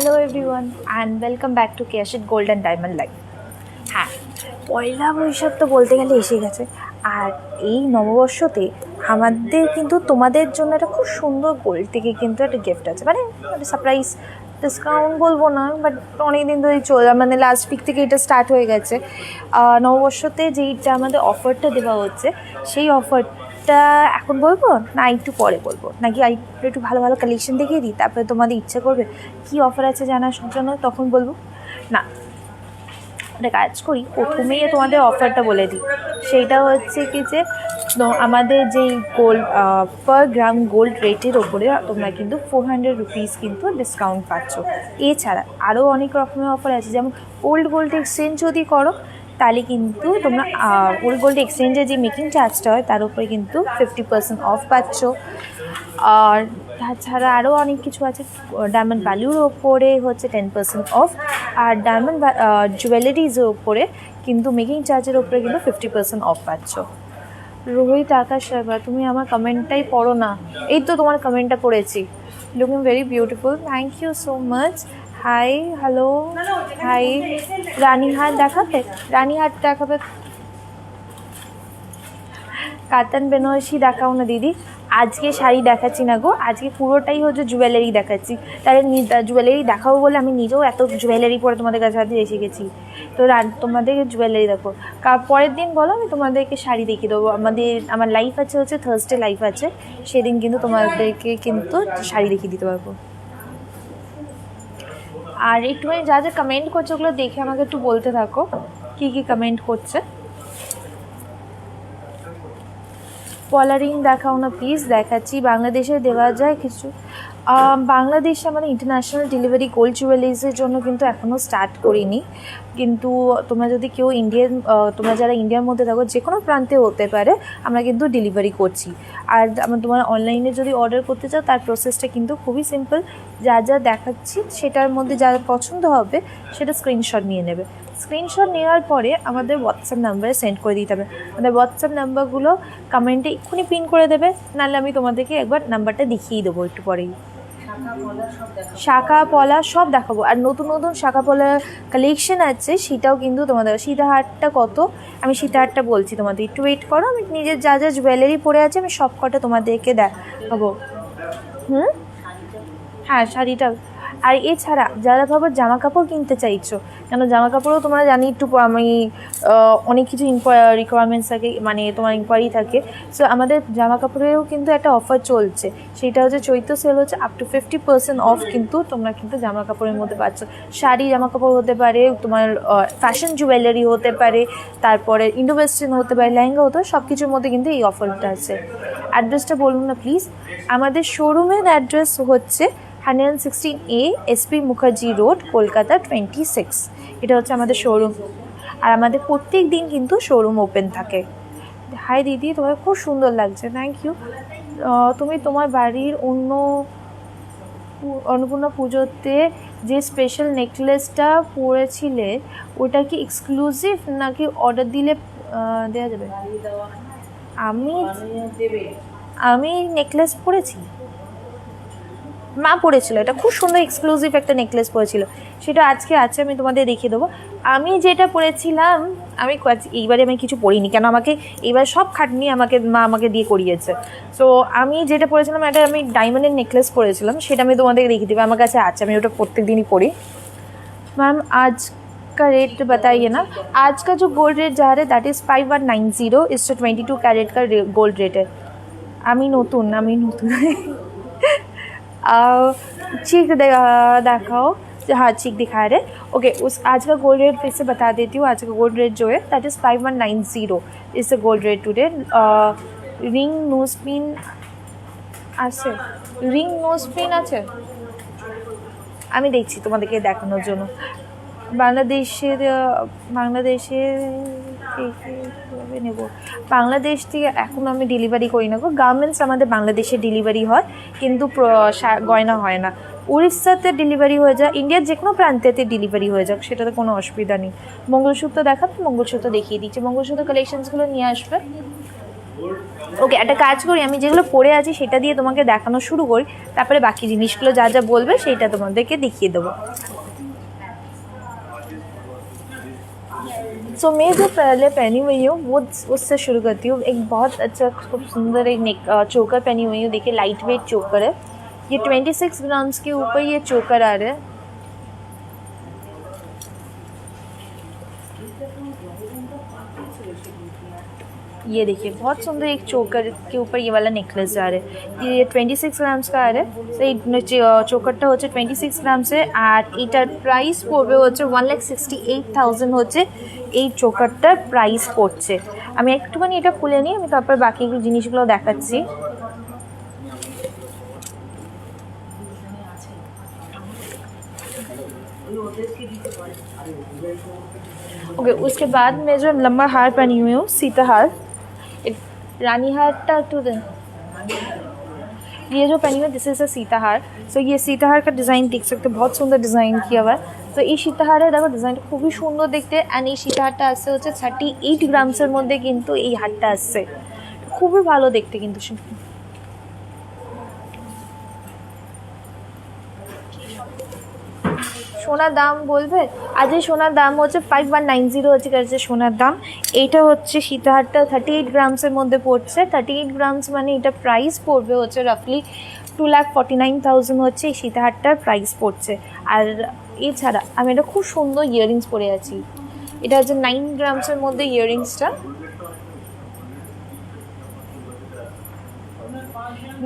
Hello everyone and welcome back to Keyashit gold and diamond life. হ্যাঁ, পয়লা বৈশাখ তো বলতে গেলে এসে গেছে, আর এই নববর্ষতে আমাদের কিন্তু তোমাদের জন্য একটা খুব সুন্দর গোল্ড থেকে কিন্তু একটা গিফট আছে, মানে সারপ্রাইজ ডিসকাউন্ট বলবো না, বাট অনেক দিন ধরেই মানে লাস্ট উইক থেকে এটা স্টার্ট হয়ে গেছে। নববর্ষতে যেইটা আমাদের অফারটা দেওয়া হচ্ছে, সেই অফারটা এখন বলবো না একটু পরে বলবো, নাকি একটু ভালো ভালো কালেকশন দেখিয়ে দিই, তারপরে তোমাদের ইচ্ছে করবে কী অফার আছে জানার জন্য, তখন বলবো না। একটা কাজ করি, প্রথমেই তোমাদের অফারটা বলে দিই। সেইটা হচ্ছে কি যে আমাদের যেই গোল্ড পার গ্রাম গোল্ড রেটের ওপরে তোমরা কিন্তু 400 রুপিস কিন্তু ডিসকাউন্ট পাচ্ছ। এছাড়া আরও অনেক রকমের অফার আছে, যেমন ওল্ড গোল্ড এক্সচেঞ্জ যদি করো তাহলে কিন্তু তোমরা ওল্ড গোল্ড এক্সচেঞ্জের যে মেকিং চার্জটা হয় তার উপরে কিন্তু 50% অফ পাচ্ছ। আর তাছাড়া আরও অনেক কিছু আছে। ডায়মন্ড ভ্যালুর ওপরে হচ্ছে 10% অফ, আর ডায়মন্ড জুয়েলারিজের ওপরে কিন্তু মেকিং চার্জের ওপরে কিন্তু 50% অফ পাচ্ছ। রোহিত আকাশ শর্মা, তুমি আমার কমেন্টটাই পড়ো না। এই তো তোমার কমেন্টটা পড়েছি। Looking very beautiful, thank you so much. Hi, hello, hi. Ranihat দেখাবে? রানীহাট দেখাবে? কাতান বেনারসি দেখাও না দিদি। আজকে শাড়ি দেখাচ্ছি না গো, আজকে পুরোটাই হচ্ছে জুয়েলারি দেখাচ্ছি। তাহলে জুয়েলারি দেখাবো বলে আমি নিজেও এত জুয়েলারি পরে তোমাদের কাছে হাতে এসে গেছি। তো তোমাদেরকে জুয়েলারি দেখো, পরের দিন বলো আমি তোমাদেরকে শাড়ি দেখিয়ে দেবো। আমার লাইফ আছে হচ্ছে থার্সডে লাইফ আছে, সেদিন কিন্তু তোমাদেরকে কিন্তু শাড়ি দেখিয়ে দিতে পারবো। আর একটুখানি যা যা কমেন্ট করছে ওগুলো দেখে আমাকে একটু বলতে থাকো কী কী কমেন্ট করছে। পলারিং দেখাও না প্লিজ। দেখাচ্ছি, বাংলাদেশে দেওয়া যায় কিছু। বাংলাদেশে আমাদের ইন্টারন্যাশনাল ডেলিভারি গোল্ড জুয়েলারিজের জন্য কিন্তু এখনও স্টার্ট করিনি, কিন্তু তোমরা যদি কেউ তোমরা যারা ইন্ডিয়ার মধ্যে থাকো, যে কোনো প্রান্তে হতে পারে, আমরা কিন্তু ডেলিভারি করছি। আর তোমরা অনলাইনে যদি অর্ডার করতে চাও তার প্রসেসটা কিন্তু খুবই সিম্পল। যা যা দেখাচ্ছি সেটার মধ্যে যা পছন্দ হবে সেটা স্ক্রিনশট নিয়ে নেবে। স্ক্রিনশট নেওয়ার পরে আমাদের হোয়াটসঅ্যাপ নাম্বারে সেন্ড করে দিতে হবে। আমাদের হোয়াটসঅ্যাপ নাম্বারগুলো কমেন্টে এক্ষুনি পিন করে দেবে, নাহলে আমি তোমাদেরকে একবার নাম্বারটা দেখিয়ে দেবো একটু পরেই। শাখা পলা সব দেখাবো, আর নতুন নতুন শাখা পলা কালেকশন আছে, সেটাও কিন্তু তোমাদের। সীতাহারটা কত, আমি সীতাহারটা বলছি তোমাদের, একটু ওয়েট করো। আমি নিজের যা যা জুয়েলারি পরে আছে আমি সব কটা তোমাদেরকে দেখাবো। হ্যাঁ, শাড়িটা। আর এছাড়া যারা ভাবো জামা কাপড় কিনতে চাইছো, কেন জামা কাপড়ও তোমরা জানি একটু আমি অনেক কিছু রিকোয়ারমেন্টস থাকে, মানে তোমার ইনকোয়ারি থাকে। সো আমাদের জামা কাপড়েরও কিন্তু একটা অফার চলছে, সেটা হচ্ছে চৈত্র সেল হচ্ছে আপ টু 50% অফ, কিন্তু তোমরা কিন্তু জামা কাপড়ের মধ্যে পাচ্ছ। শাড়ি জামা কাপড় হতে পারে, তোমার ফ্যাশন জুয়েলারি হতে পারে, তারপরে ইন্ডো ওয়েস্টার্ন হতে পারে, লেহেঙ্গা হতে পারে, সব কিছুর মধ্যে কিন্তু এই অফারটা আছে। অ্যাড্রেসটা বলুন না প্লিজ। আমাদের শোরুমের অ্যাড্রেস হচ্ছে 116A SP Mukherjee road, Kolkata 26। এটা হচ্ছে আমাদের শোরুম, আর আমাদের প্রত্যেক দিন কিন্তু শোরুম ওপেন থাকে। হাই দিদি, তোমার খুব সুন্দর লাগছে, থ্যাংক ইউ। তুমি তোমার বাড়ির অন্নপূর্ণা পুজোতে যে স্পেশাল নেকলেসটা পরেছিলে ওটা কি এক্সক্লুসিভ নাকি অর্ডার দিলে দেওয়া যাবে? আমি নেকলেস পরেছি, মা পড়েছিল, এটা খুব সুন্দর এক্সক্লুসিভ একটা নেকলেস পরেছিল, সেটা আজকে আছে, আমি তোমাদের দেখিয়ে দেবো। আমি যেটা পরেছিলাম, এইবারে আমি কিছু পরিনি, কেন আমাকে এইবার সব খাটনি মা আমাকে দিয়ে করিয়েছে। সো আমি যেটা পরেছিলাম, এটা আমি ডায়মন্ডের নেকলেস পরেছিলাম, সেটা আমি তোমাদেরকে দেখিয়ে দেবো, আমার কাছে আছে, আমি ওটা প্রত্যেক দিনই পরি। मैम आज का रेट बताइए ना। आज का जो गोल्ड रेट जा रहा है दैट इज़ 5190, इस 22 कैरेट का गोल्ड रेट है। আমি নতুন चीक दिखाओ। हाँ, चीक दिखा रहे। ओके, आज का गोल्ड रेट फिर से बता देती हूँ। आज का गोल्ड रेट जो है that is 5190 is the gold rate today. Ring nose pin আছে, রিং নোজ পিন আছে, আমি দেখছি তোমাদেরকে দেখানোর জন্য। বাংলাদেশের নেব, বাংলাদেশ থেকে এখন আমি ডেলিভারি করি না গো। গার্মেন্টস আমাদের বাংলাদেশে ডেলিভারি হয়, কিন্তু গয়না হয় না। উড়িষ্যাতে ডেলিভারি হয়ে যায়, ইন্ডিয়ার যে কোনো প্রান্তেতে ডেলিভারি হয়ে যাক, সেটাতে কোনো অসুবিধা নেই। মঙ্গলসূত্র দেখাবে, মঙ্গলসূত্র দেখিয়ে দিচ্ছি। মঙ্গলসূত্র কালেকশনসগুলো নিয়ে আসবে। ওকে, একটা কাজ করি, আমি যেগুলো পরে আছি সেটা দিয়ে তোমাকে দেখানো শুরু করি, তারপরে বাকি জিনিসগুলো যা যা বলবে সেটা তোমাদেরকে দেখিয়ে দেবো। सो मैं जो पहले पहनी हुई हूँ वो उससे शुरू करती हूँ। एक बहुत अच्छा खूब सुंदर एक नेक चोकर पहनी हुई हूँ। देखिए लाइट वेट चोकर है, ये 26 ग्राम्स के ऊपर ये चोकर आ रहा है। ये देखिए बहुत सुंदर एक चोकर के ऊपर ये वाला नेकलेस जा रहा है। ये 26 গ্রামস का आ रहा है। तो এই চোকারটা হচ্ছে 26 গ্রামসে, আর এটার প্রাইস পড়বে হচ্ছে 1,68,000 হচ্ছে এই চোকারটার প্রাইস পড়ছে। আমি একটুখানি এটা খুলে নিই, আমি তারপর বাকি জিনিসগুলো দেখাচ্ছি। ओके, उसके बाद मैं जो लंबा हार पहनी हुई हूँ, सीता हार, रानी हार टू दें, ये जो पहनी हुई दिस इज अ सीता हार। सो ये सीता हार का डिज़ाइन देख सकते हो, बहुत सुंदर डिज़ाइन किया हुआ है। तो ये सीता हार है, देखो डिज़ाइनটা খুবই সুন্দর দেখতে। অ্যান্ড এই সীতা হারটা আসছে হচ্ছে 38 গ্রামসের মধ্যে, কিন্তু এই হারটা আসছে খুবই ভালো দেখতে। কিন্তু সোনার দাম বলবে, আজ এই সোনার দাম হচ্ছে 5190 হচ্ছে কাছে সোনার দাম। এইটা হচ্ছে সীতাহারটা 38 গ্রামসের মধ্যে পড়ছে। 38 গ্রামস মানে এটা প্রাইস পড়বে হচ্ছে রাফলি 2,49,000 হচ্ছে এই সীতাহারটার প্রাইস পড়ছে। আর এছাড়া আমি এটা খুব সুন্দর ইয়াররিংস পরে আছি, এটা হচ্ছে 9 গ্রামসের মধ্যে ইয়াররিংসটা।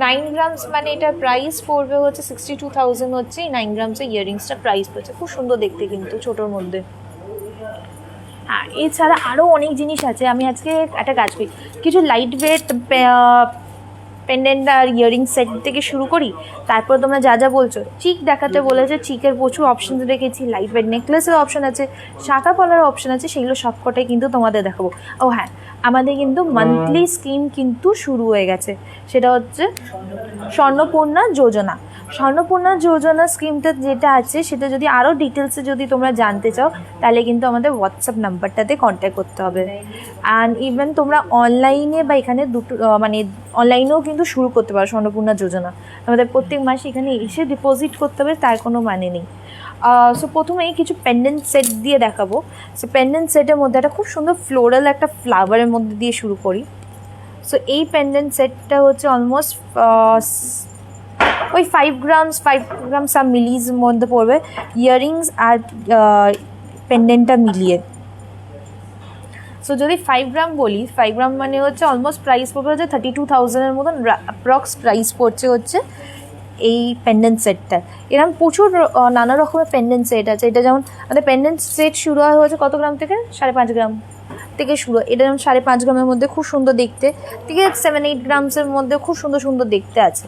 9 গ্রামস মানে এটার প্রাইস পড়বে হচ্ছে 62,000 হচ্ছে এই 9 গ্রামসের ইয়াররিংসটা প্রাইস পড়ছে। খুব সুন্দর দেখতে কিন্তু ছোটোর মধ্যে। হ্যাঁ, এছাড়া আরও অনেক জিনিস আছে। আমি আজকে একটা কাজ করি, কিছু লাইট ওয়েট পেন্ডেন্ট আর ইয়ারিং সেট থেকে শুরু করি, তারপর তোমরা যা যা বলছো। চিক দেখাতে বলেছে, চিকের প্রচুর অপশান রেখেছি, লাইট ওয়েট নেকলেসের অপশান আছে, শাঁখা পলার অপশান আছে, সেগুলো সবকটাই কিন্তু তোমাদের দেখাবো। ও হ্যাঁ, আমাদের কিন্তু মান্থলি স্কিম কিন্তু শুরু হয়ে গেছে, সেটা হচ্ছে স্বর্ণপূর্ণা যোজনা। স্বর্ণপূর্ণা যোজনা স্কিমটা যেটা আছে সেটা যদি আরও ডিটেলসে যদি তোমরা জানতে চাও, তাহলে কিন্তু আমাদের হোয়াটসঅ্যাপ নাম্বারটাতে কন্ট্যাক্ট করতে হবে। অ্যান্ড ইভেন তোমরা অনলাইনে বা এখানে দুটো মানে অনলাইনেও কিন্তু শুরু করতে পারো স্বর্ণপূর্ণা যোজনা। আমাদের প্রত্যেক মাসে এখানে এসে ডিপোজিট করতে হবে, তার কোনো মানে নেই। সো প্রথমেই কিছু পেন্ডেন্ট সেট দিয়ে দেখাবো। সো পেন্ডেন্ট সেটের মধ্যে একটা খুব সুন্দর ফ্লোরাল একটা ফ্লাওয়ারের মধ্যে দিয়ে শুরু করি। সো এই পেন্ডেন্ট সেটটা হচ্ছে অলমোস্ট ওই 5 গ্রাম সাম মিলিজ মধ্যে পড়বে, ইয়াররিংস আর পেন্ডেন্টটা মিলিয়ে। সো যদি 5 গ্রাম বলি, 5 গ্রাম মানে হচ্ছে অলমোস্ট প্রাইস পড়বে হচ্ছে 32,000-এর মতন অ্যাপ্রক্স প্রাইস পড়ছে হচ্ছে এই পেন্ডেন্ট সেটটা। এরকম প্রচুর নানা রকমের পেন্ডেন্ট সেট আছে। এটা যেমন আমাদের পেন্ডেন্ট সেট শুরু হয় হচ্ছে কত গ্রাম থেকে, 5.5 গ্রাম থেকে শুরু। এটা যেমন 5.5 গ্রামের মধ্যে খুব সুন্দর দেখতে, ঠিক আছে, 7-8 গ্রামসের মধ্যে খুব সুন্দর সুন্দর দেখতে আছে।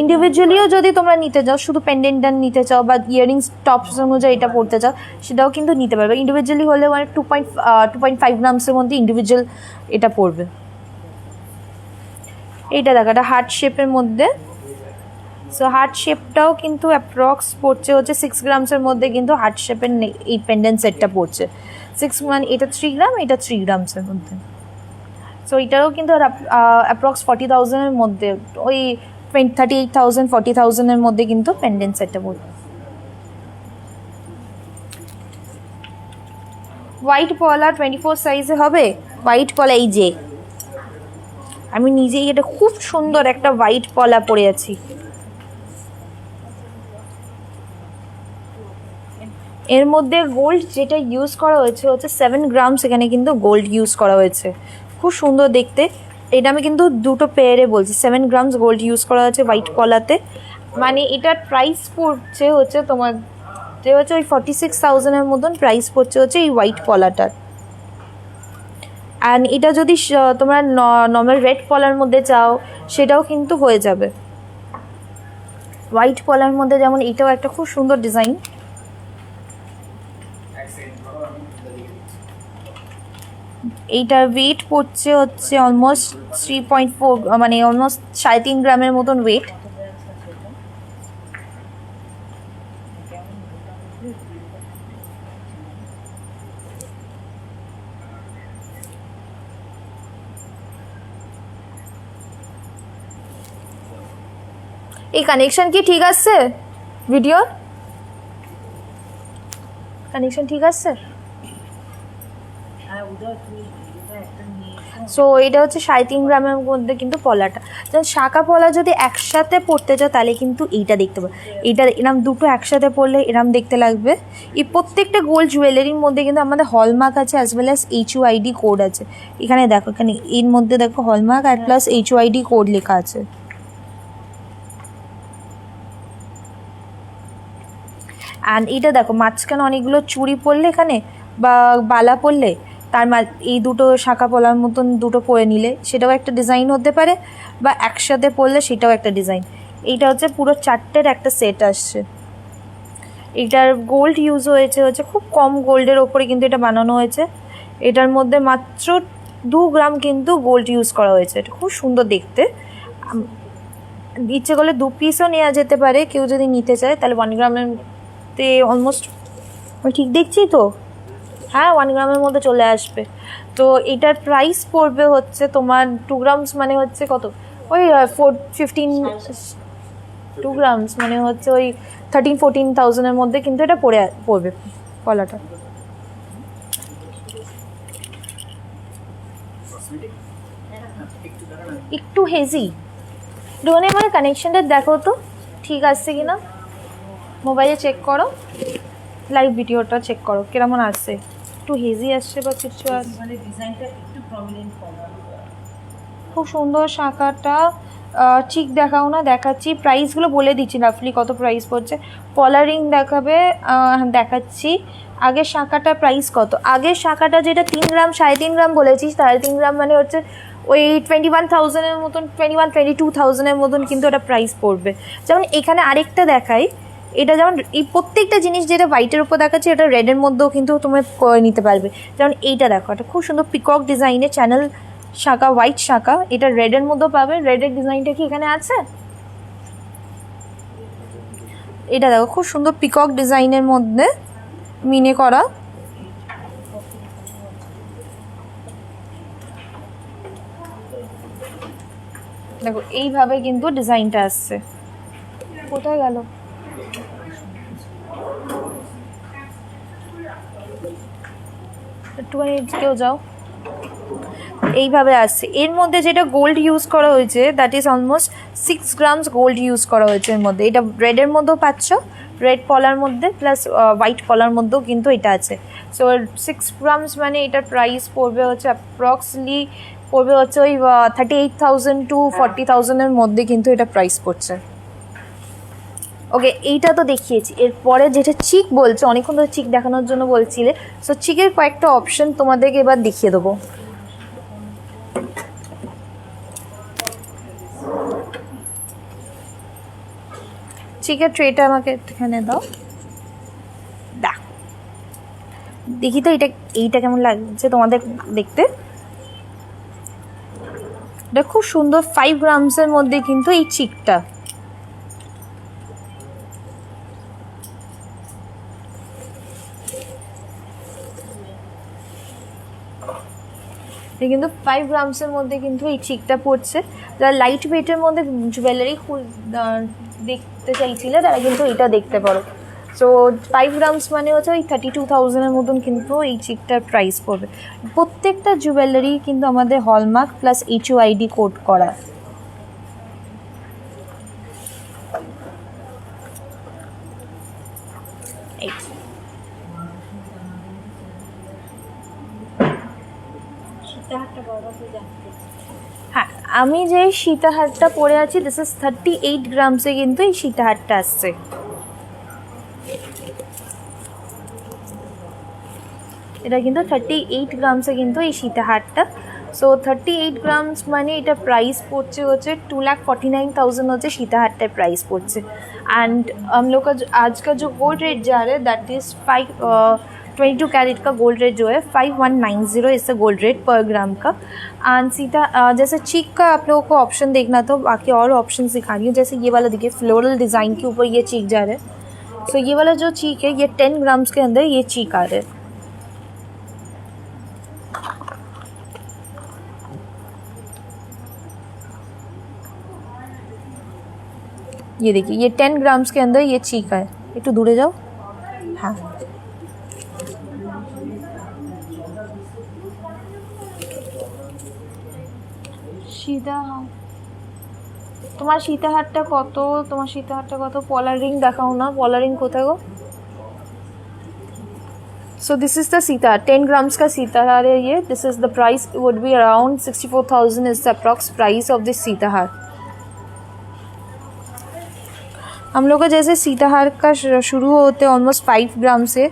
ইন্ডিভিজুয়ালিও যদি তোমরা নিতে চাও, শুধু পেন্ডেন্টটা নিতে চাও বা ইয়াররিংস টপস অনুযায়ী এটা পড়তে চাও, সেটাও কিন্তু নিতে পারবে। ইন্ডিভিজুয়ালি হলে মানে 2.5 গ্রামসের মধ্যে ইন্ডিভিজুয়াল এটা পড়বে। এইটা দেখো, এটা হার্ট শেপের মধ্যে। সো হার্ট শেপটাও কিন্তু অ্যাপ্রক্স পড়ছে হচ্ছে 6 গ্রামসের মধ্যে, কিন্তু হার্ট শেপের এই পেন্ডেন্ট সেটটা পড়ছে 6 মানে এটা 3 গ্রাম, এটা 3 গ্রামসের মধ্যে। সো এটারও কিন্তু অ্যাপ্রক্স 40,000-এর মধ্যে, ওই 38,000 40,000-এর মধ্যে কিন্তু পেন্ডেন্ট সেটটা পড়বে। হোয়াইট পলা 24 সাইজে হবে। হোয়াইট পলা এই যে আমি নিজেই এটা খুব সুন্দর একটা হোয়াইট পলা পরে আছি। এর মধ্যে গোল্ড যেটা ইউজ করা হয়েছে হচ্ছে 7 গ্রামস, এখানে কিন্তু গোল্ড ইউজ করা হয়েছে, খুব সুন্দর দেখতে। এটা আমি কিন্তু দুটো পেয়ারে বলছি, 7 গ্রামস গোল্ড ইউজ করা হয়েছে হোয়াইট পলাতে। মানে এটার প্রাইস পড়ছে হচ্ছে তোমার যে হচ্ছে ওই 46,000-এর মতন প্রাইস পড়ছে হচ্ছে এই হোয়াইট পলাটার। অ্যান্ড এটা যদি তোমরা নর্মাল রেড পলার মধ্যে চাও, সেটাও কিন্তু হয়ে যাবে। হোয়াইট পলার মধ্যে যেমন এটাও একটা খুব সুন্দর ডিজাইন। এইটার ওয়েট পড়ছে হচ্ছে অলমোস্ট 3.4 মানে অলমোস্ট 3.5 গ্রামের মতন ওয়েট। এই কানেকশন কি ঠিক আছে? ভিডিও কানেকশন ঠিক আছে? সো এটা হচ্ছে 3.5 গ্রামের মধ্যে কিন্তু পলাটা। শাঁখা পলা যদি একসাথে পড়তে চাও তাহলে কিন্তু এইটা দেখতে পাবো। এইটা এরম দুটো একসাথে পড়লে এরম দেখতে লাগবে। এই প্রত্যেকটা গোল্ড জুয়েলারির মধ্যে কিন্তু আমাদের হলমার্ক আছে as well as HUID code আছে। এখানে দেখো, এখানে এর মধ্যে দেখো হলমার্ক আর প্লাস HUID কোড লেখা আছে। অ্যান্ড এটা দেখো মাঝখানে অনেকগুলো চুড়ি পরলে এখানে বা বালা পরলে তার এই দুটো শাঁখা পলার মতন দুটো পরে নিলে সেটাও একটা ডিজাইন হতে পারে, বা একসাথে পরলে সেটাও একটা ডিজাইন। এইটা হচ্ছে পুরো 4টের একটা সেট আসছে। এটার গোল্ড ইউজ হচ্ছে খুব কম গোল্ডের ওপরে কিন্তু এটা বানানো হয়েছে। এটার মধ্যে মাত্র 2 গ্রাম কিন্তু গোল্ড ইউজ করা হয়েছে। এটা খুব সুন্দর দেখতে। ইচ্ছে করলে 2 পিসও নেওয়া যেতে পারে কেউ যদি নিতে চায়, তাহলে 1 গ্রামের অলমোস্ট ঠিক দেখছি তো, হ্যাঁ 1 গ্রামের মধ্যে চলে আসবে। তো এটার প্রাইস পড়বে হচ্ছে তোমার 2 গ্রামস মানে হচ্ছে কত, ওই 2 গ্রামস মানে হচ্ছে ওই 13-14,000-এর মধ্যে কিন্তু এটা পড়বে পলাটা। একটু হেজি ধরে আমার কানেকশনটা দেখো তো ঠিক আসছে কিনা, মোবাইলে চেক করো, লাইভ ভিডিওটা চেক করো কিরকম আসছে, একটু হেজি আসছে বা কিছু আসছে। মানে ডিজাইনটা একটু প্রমিনেন্ট করা। খুব সুন্দর শাঁখাটা। ঠিক দেখাও না, দেখাচ্ছি প্রাইসগুলো বলে দিচ্ছি রাফলি কত প্রাইস পড়ছে। পলারিং দেখাবে, দেখাচ্ছি। আগের শাঁখাটা প্রাইস কত, আগের শাঁখাটা যেটা 3 গ্রাম 3.5 গ্রাম বলেছিস, 3.5 গ্রাম মানে হচ্ছে ওই 21,000-এর মতন, 22,000-22,000-এর মতন কিন্তু ওটা প্রাইস পড়বে। যেমন এখানে আরেকটা দেখাই, এটা যেমন এই প্রত্যেকটা জিনিস যেটা হোয়াইটের উপর দেখাচ্ছে এটা রেডের মধ্যেও কিন্তু তোমরা করে নিতে পারবে। যেমন এইটা দেখো, এটা খুব সুন্দর পিকক ডিজাইনের চ্যানেল শাঁখা, হোয়াইট শাঁখা, এটা রেডের মধ্যেও পাবে। রেডের ডিজাইনটা কি এখানে আছে? এটা দেখো খুব সুন্দর পিকক ডিজাইনের মধ্যে মিনে করা। দেখো এইভাবে কিন্তু ডিজাইনটা আসছে। কোথায় গেল? একটুখানি কেউ যাও। এইভাবে আসছে। এর মধ্যে যেটা গোল্ড ইউজ করা হয়েছে that is almost 6 grams gold use করা হয়েছে এর মধ্যে। এটা রেডের মধ্যেও পাচ্ছ, রেড পলার মধ্যে প্লাস হোয়াইট পলার মধ্যেও কিন্তু এটা আছে। সো 6 গ্রামস মানে এটার প্রাইস পড়বে হচ্ছে অ্যাপ্রক্সলি পড়বে হচ্ছে ওই 38,000 to 40,000-এর মধ্যে কিন্তু এটা প্রাইস পড়ছে। ওকে, এইটা তো দেখিয়েছি। এরপরে যেটা চিক বলছে, অনেকক্ষণ ধরে চিক দেখানোর জন্য বলছিলে, সো চিকের কয়েকটা অপশন তোমাদেরকে এবার দেখিয়ে দেবো। চিকের ট্রেটা আমাকে এখানে দাও, দেখি তো এইটা কেমন লাগছে তোমাদের দেখতে। এটা খুব সুন্দর 5 গ্রামসের মধ্যে কিন্তু এই চিকটা। কিন্তু 5 গ্রামসের মধ্যে কিন্তু এই চিকটা পড়ছে। যারা লাইট ওয়েটের মধ্যে জুয়েলারি দেখতে চাইছিলে তারা কিন্তু এটা দেখতে পারো। সো 5 গ্রামস মানে হচ্ছে ওই 32,000-এর মতন কিন্তু এই চিকটার প্রাইস পড়বে। প্রত্যেকটা জুয়েলারি কিন্তু আমাদের হলমার্ক প্লাস HUID কোড করা। হ্যাঁ, আমি যে সীতাহারটা পরে আছি দিস ইজ 38 গ্রামসে কিন্তু এই সীতাহারটা আসছে। এটা কিন্তু 38 গ্রামসে কিন্তু এই সীতাহারটা। सो 38 ग्राम्स মানে এটা প্রাইস পড়ছে হচ্ছে 2,49,000 হচ্ছে সীতাহারটার প্রাইস পড়ছে। एंड हम लोग का आज का जो गोल्ड रेट जा रहा है दैट इज़ 22 कैरेट का गोल्ड रेट जो है 5190 इससे गोल्ड रेट पर ग्राम का। एंड सीधा जैसे चीक का आप लोगों को ऑप्शन देखना तो बाकी और ऑप्शन दिखा रही हूँ। जैसे ये वाला देखिए फ्लोरल डिज़ाइन के ऊपर ये चीक जा रहा है। सो ये वाला जो चीक है ये 10 ग्राम्स के अंदर ये चीक आ रहा है। ये देखिए, ये 10 ग्राम्स के अंदर ये चीक है। একটু दूरे जाओ। हाँ, সীতাহার, তোমার সীতাহারটা কত? তোমার সীতাহারটা কত? পলার রিং দেখাও না, পলার রিং কোথায় গো? So this is the सीताहार, 10 grams का सीताहार है ये। This is the price would be around 64,000 is the approx price of this सीताहार। हम लोग का जैसे सीताहार का शुरू होते ऑलमोस्ट 5 ग्राम से,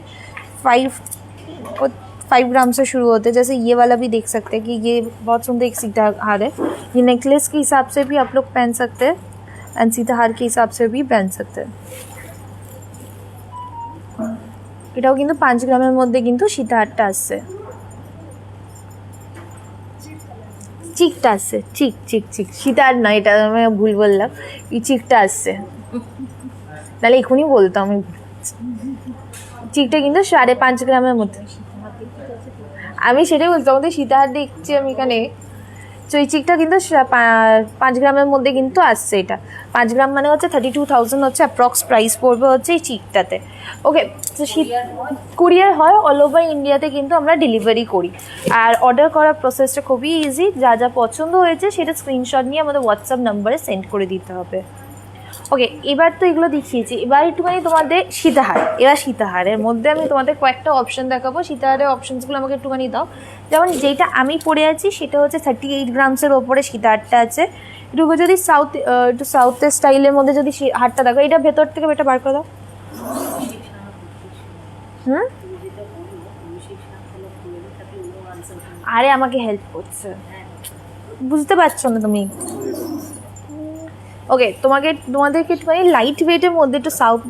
5 ग्राम से शुरू होते हैं। जैसे ये वाला भी देख सकते हैं कि ये बहुत सुंदर एक सीताहार है। ये नेकलेस के हिसाब से भी आप लोग पहन सकते हैं एंड सीताहार के हिसाब से भी पहन सकते हैं। এটাও কিন্তু 5 গ্রামের মধ্যে কিন্তু সীতাহারটা আসছে। চিকটা আসছে, চিক চিক চিক, সীতাহার নয়, এটা আমি ভুল বললাম, এই চিকটা আসছে, তাহলে এখনই বলতাম আমি। চিকটা কিন্তু 5.5 গ্রামের মধ্যে, আমি সেটাই বলতাম, আমাদের সীতাহার দেখছি আমি এখানে। তো এই চিকটা কিন্তু 5 গ্রামের মধ্যে কিন্তু আসছে। এটা 5 গ্রাম মানে হচ্ছে 32,000 হচ্ছে অ্যাপ্রক্স প্রাইস পড়বে হচ্ছে এই চিকটাতে। ওকে, তো কুরিয়ার হয় অল ওভার ইন্ডিয়াতে, কিন্তু আমরা ডেলিভারি করি। আর অর্ডার করার প্রসেসটা খুবই ইজি। যা যা পছন্দ হয়েছে সেটা স্ক্রিনশট নিয়ে আমাদের হোয়াটসঅ্যাপ নাম্বারে সেন্ড করে দিতে হবে। ওকে, এবার তো এগুলো দেখিয়েছি, এবার একটুখানি তোমাদের সীতাহার। এবার সীতাহারের মধ্যে আমি তোমাদের কয়েকটা অপশান দেখাবো। সীতাহারের অপশানসগুলো আমাকে একটুখানি দাও। যেমন যেটা আমি পরে আছি সেটা হচ্ছে 38 গ্রামসের ওপরে সীতাহারটা আছে। একটু যদি একটু সাউথের স্টাইলের মধ্যে যদি হারটা দেখো, এটা ভেতর থেকে এটা বার করে দাও। আরে আমাকে হেল্প করছে, বুঝতে পারছো না তুমি? ওকে, তোমাদেরকে একটুখানি লাইট ওয়েটের মধ্যে, একটু সাউথ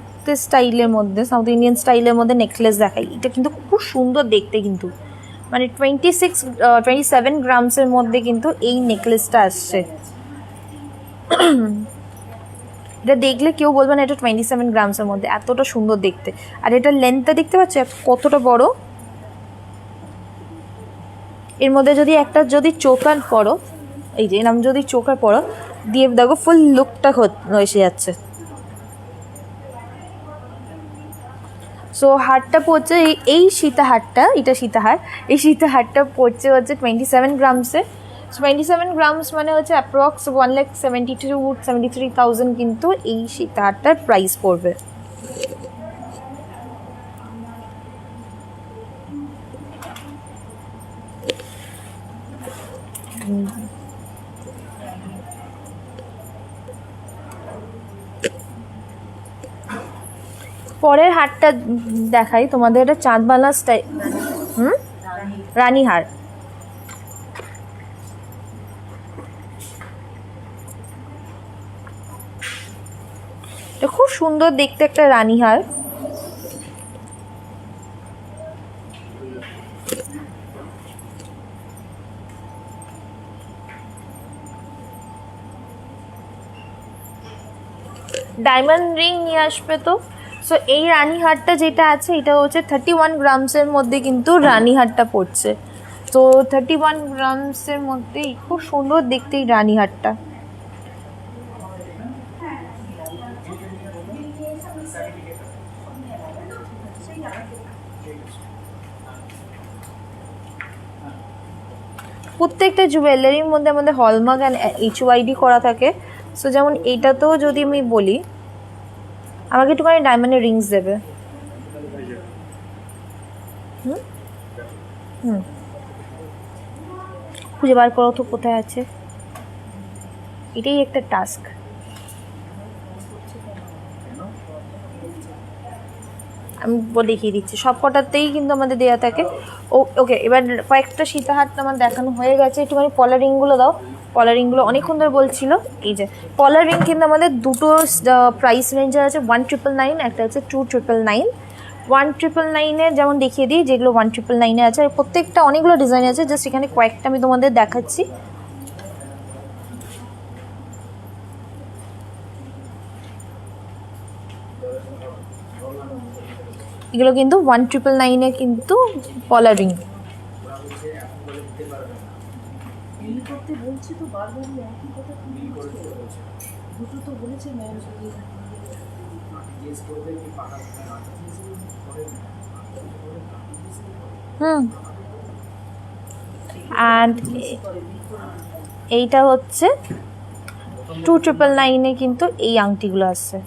স্টাইলের মধ্যে, সাউথ ইন্ডিয়ান স্টাইলের মধ্যে নেকলেস দেখাই। এটা কিন্তু খুব সুন্দর দেখতে, কিন্তু মানে 27 গ্রামসের মধ্যে কিন্তু এই নেকলেসটা আসছে। এটা দেখলে কেউ বলবে না এটা 27 গ্রামসের মধ্যে, এতটা সুন্দর দেখতে। আর এটার লেন্থটা দেখতে পাচ্ছ কতটা বড়। এর মধ্যে যদি চোকার পরো, এই যে এরকম যদি চোকার পরো দিয়ে দেখো, ফুল লুকটা এসে যাচ্ছে। সো হারটা পড়ছে এই সীতাহারটা, এটা সীতাহার, এই সীতাহারটা পড়ছে হচ্ছে 27 গ্রামসে। 27 গ্রামস মানে হচ্ছে অ্যাপ্রক্স 1,72,73,000 কিন্তু এই সীতাহারটার প্রাইস পড়বে। পরের হারটা দেখাই তোমাদের, এটা চাঁদবালা স্টাইল, রানীহার। এটা খুব সুন্দর দেখতে একটা রানীহার। ডায়মন্ড রিং নিয়ে আসবে তো। সো এই রানীহারটা যেটা আছে এটা হচ্ছে 31 গ্রামসের মধ্যে কিন্তু রানীহারটা পড়ছে। তো 31 গ্রামসের মধ্যেই খুব সুন্দর দেখতে এই রানীহারটা। প্রত্যেকটা জুয়েলারির মধ্যে আমাদের হলমার্ক অ্যান্ড HYD করা থাকে। সো যেমন এইটাতেও যদি আমি বলি, আমাকে একটুখানি ডায়মন্ডের রিংস দেবে। খুঁজে বার করো তো কোথায় আছে, এটাই একটা টাস্ক। আমি দেখিয়ে দিচ্ছি, সব কটাতেই কিন্তু আমাদের দেওয়া থাকে। ওকে, এবার কয়েকটা সীতাহার আমার দেখানো হয়ে গেছে। একটুখানি পলার রিংগুলো দাও। পলার রিংগুলো অনেকক্ষণ ধরে বলছিল। এই যে পলার রিং কিন্তু আমাদের দুটো প্রাইস রেঞ্জে আছে, 1,999, একটা হচ্ছে 2,999। 1,999-এর যেমন দেখিয়ে দিই, যেগুলো 1,999-এ আছে, আর প্রত্যেকটা অনেকগুলো ডিজাইন আছে। জাস্ট এখানে কয়েকটা আমি তোমাদের দেখাচ্ছি। এগুলো কিন্তু 1,999-এ কিন্তু পলার রিং। হুম, অ্যান্ড এইটা হচ্ছে 2999-এ কিন্তু এই আংটিগুলো আসছে।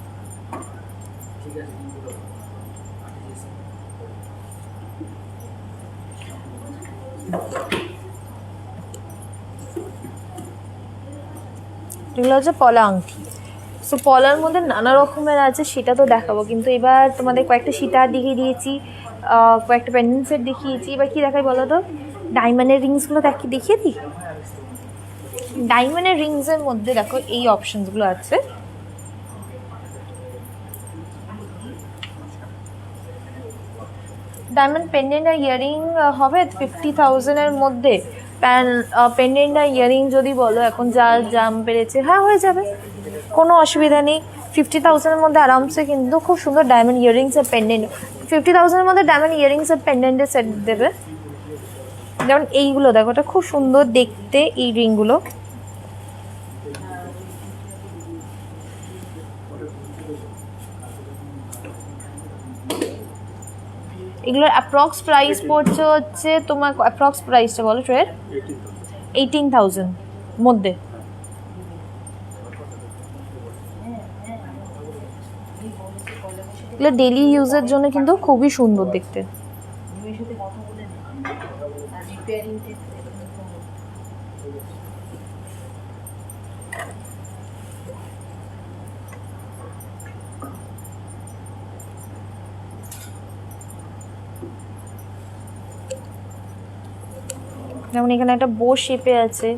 এগুলো হচ্ছে পলা আংটি। সো পলার মধ্যে নানা রকমের আছে, সেটা তো দেখাবো, কিন্তু এবার তোমাদের কয়েকটা সীতাহার দেখিয়ে দিয়েছি, কয়েকটা পেন্ডেন্ট সেট দেখিয়েছি, এবার কী দেখাই বলো তো? ডায়মন্ডের রিংসগুলো দেখিয়ে দিই। ডায়মন্ডের রিংসের মধ্যে দেখো এই অপশনসগুলো আছে। ডায়মন্ড পেন্ডেন্ট আর ইয়ারিং হবে 50,000-এর মধ্যে। পেন্ডেন্ট আর ইয়ারিং যদি বলো এখন যা দাম বেড়েছে, হ্যাঁ হয়ে যাবে, কোনো অসুবিধা নেই। 50,000-এর মধ্যে আরামসে কিন্তু খুব সুন্দর ডায়মন্ড ইয়ারিংস আর পেন্ডেন্ট, 50,000-এর মধ্যে ডায়মন্ড ইয়ারিংস আর পেন্ডেন্টের সেট দেবে। যেমন এইগুলো দেখো, এটা খুব সুন্দর দেখতে এই রিংগুলো। এগুলোর অ্যাপ্রক্স প্রাইস পড়ছে হচ্ছে তোমার, অ্যাপ্রক্স প্রাইসটা বলো ট্রের? 18,000 মধ্যে। এগুলো ডেলি ইউজের জন্য কিন্তু খুবই সুন্দর দেখতে। যেমন এখানে একটা বো শেপে আছে,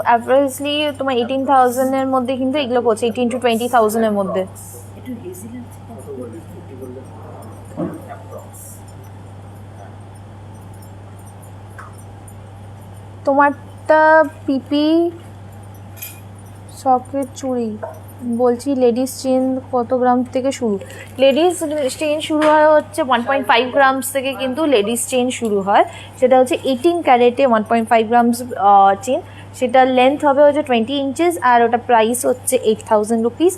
অ্যাভারেজলি তোমার 18,000-এর মধ্যে কিন্তু এগুলো পড়ছে, 18 to 20,000-এর মধ্যে। তোমারটা পিপি সকেট চুড়ি বলছি, লেডিস চেন কত গ্রাম থেকে শুরু? লেডিস চেন শুরু হয় হচ্ছে 1.5 গ্রামস থেকে, কিন্তু লেডিস চেন শুরু হয়, সেটা হচ্ছে 18 ক্যারেটে 1.5 গ্রামস চেন, সেটার লেন্থ হবে হচ্ছে 20 ইঞ্চেস, আর ওটা প্রাইস হচ্ছে 8,000 রুপিস।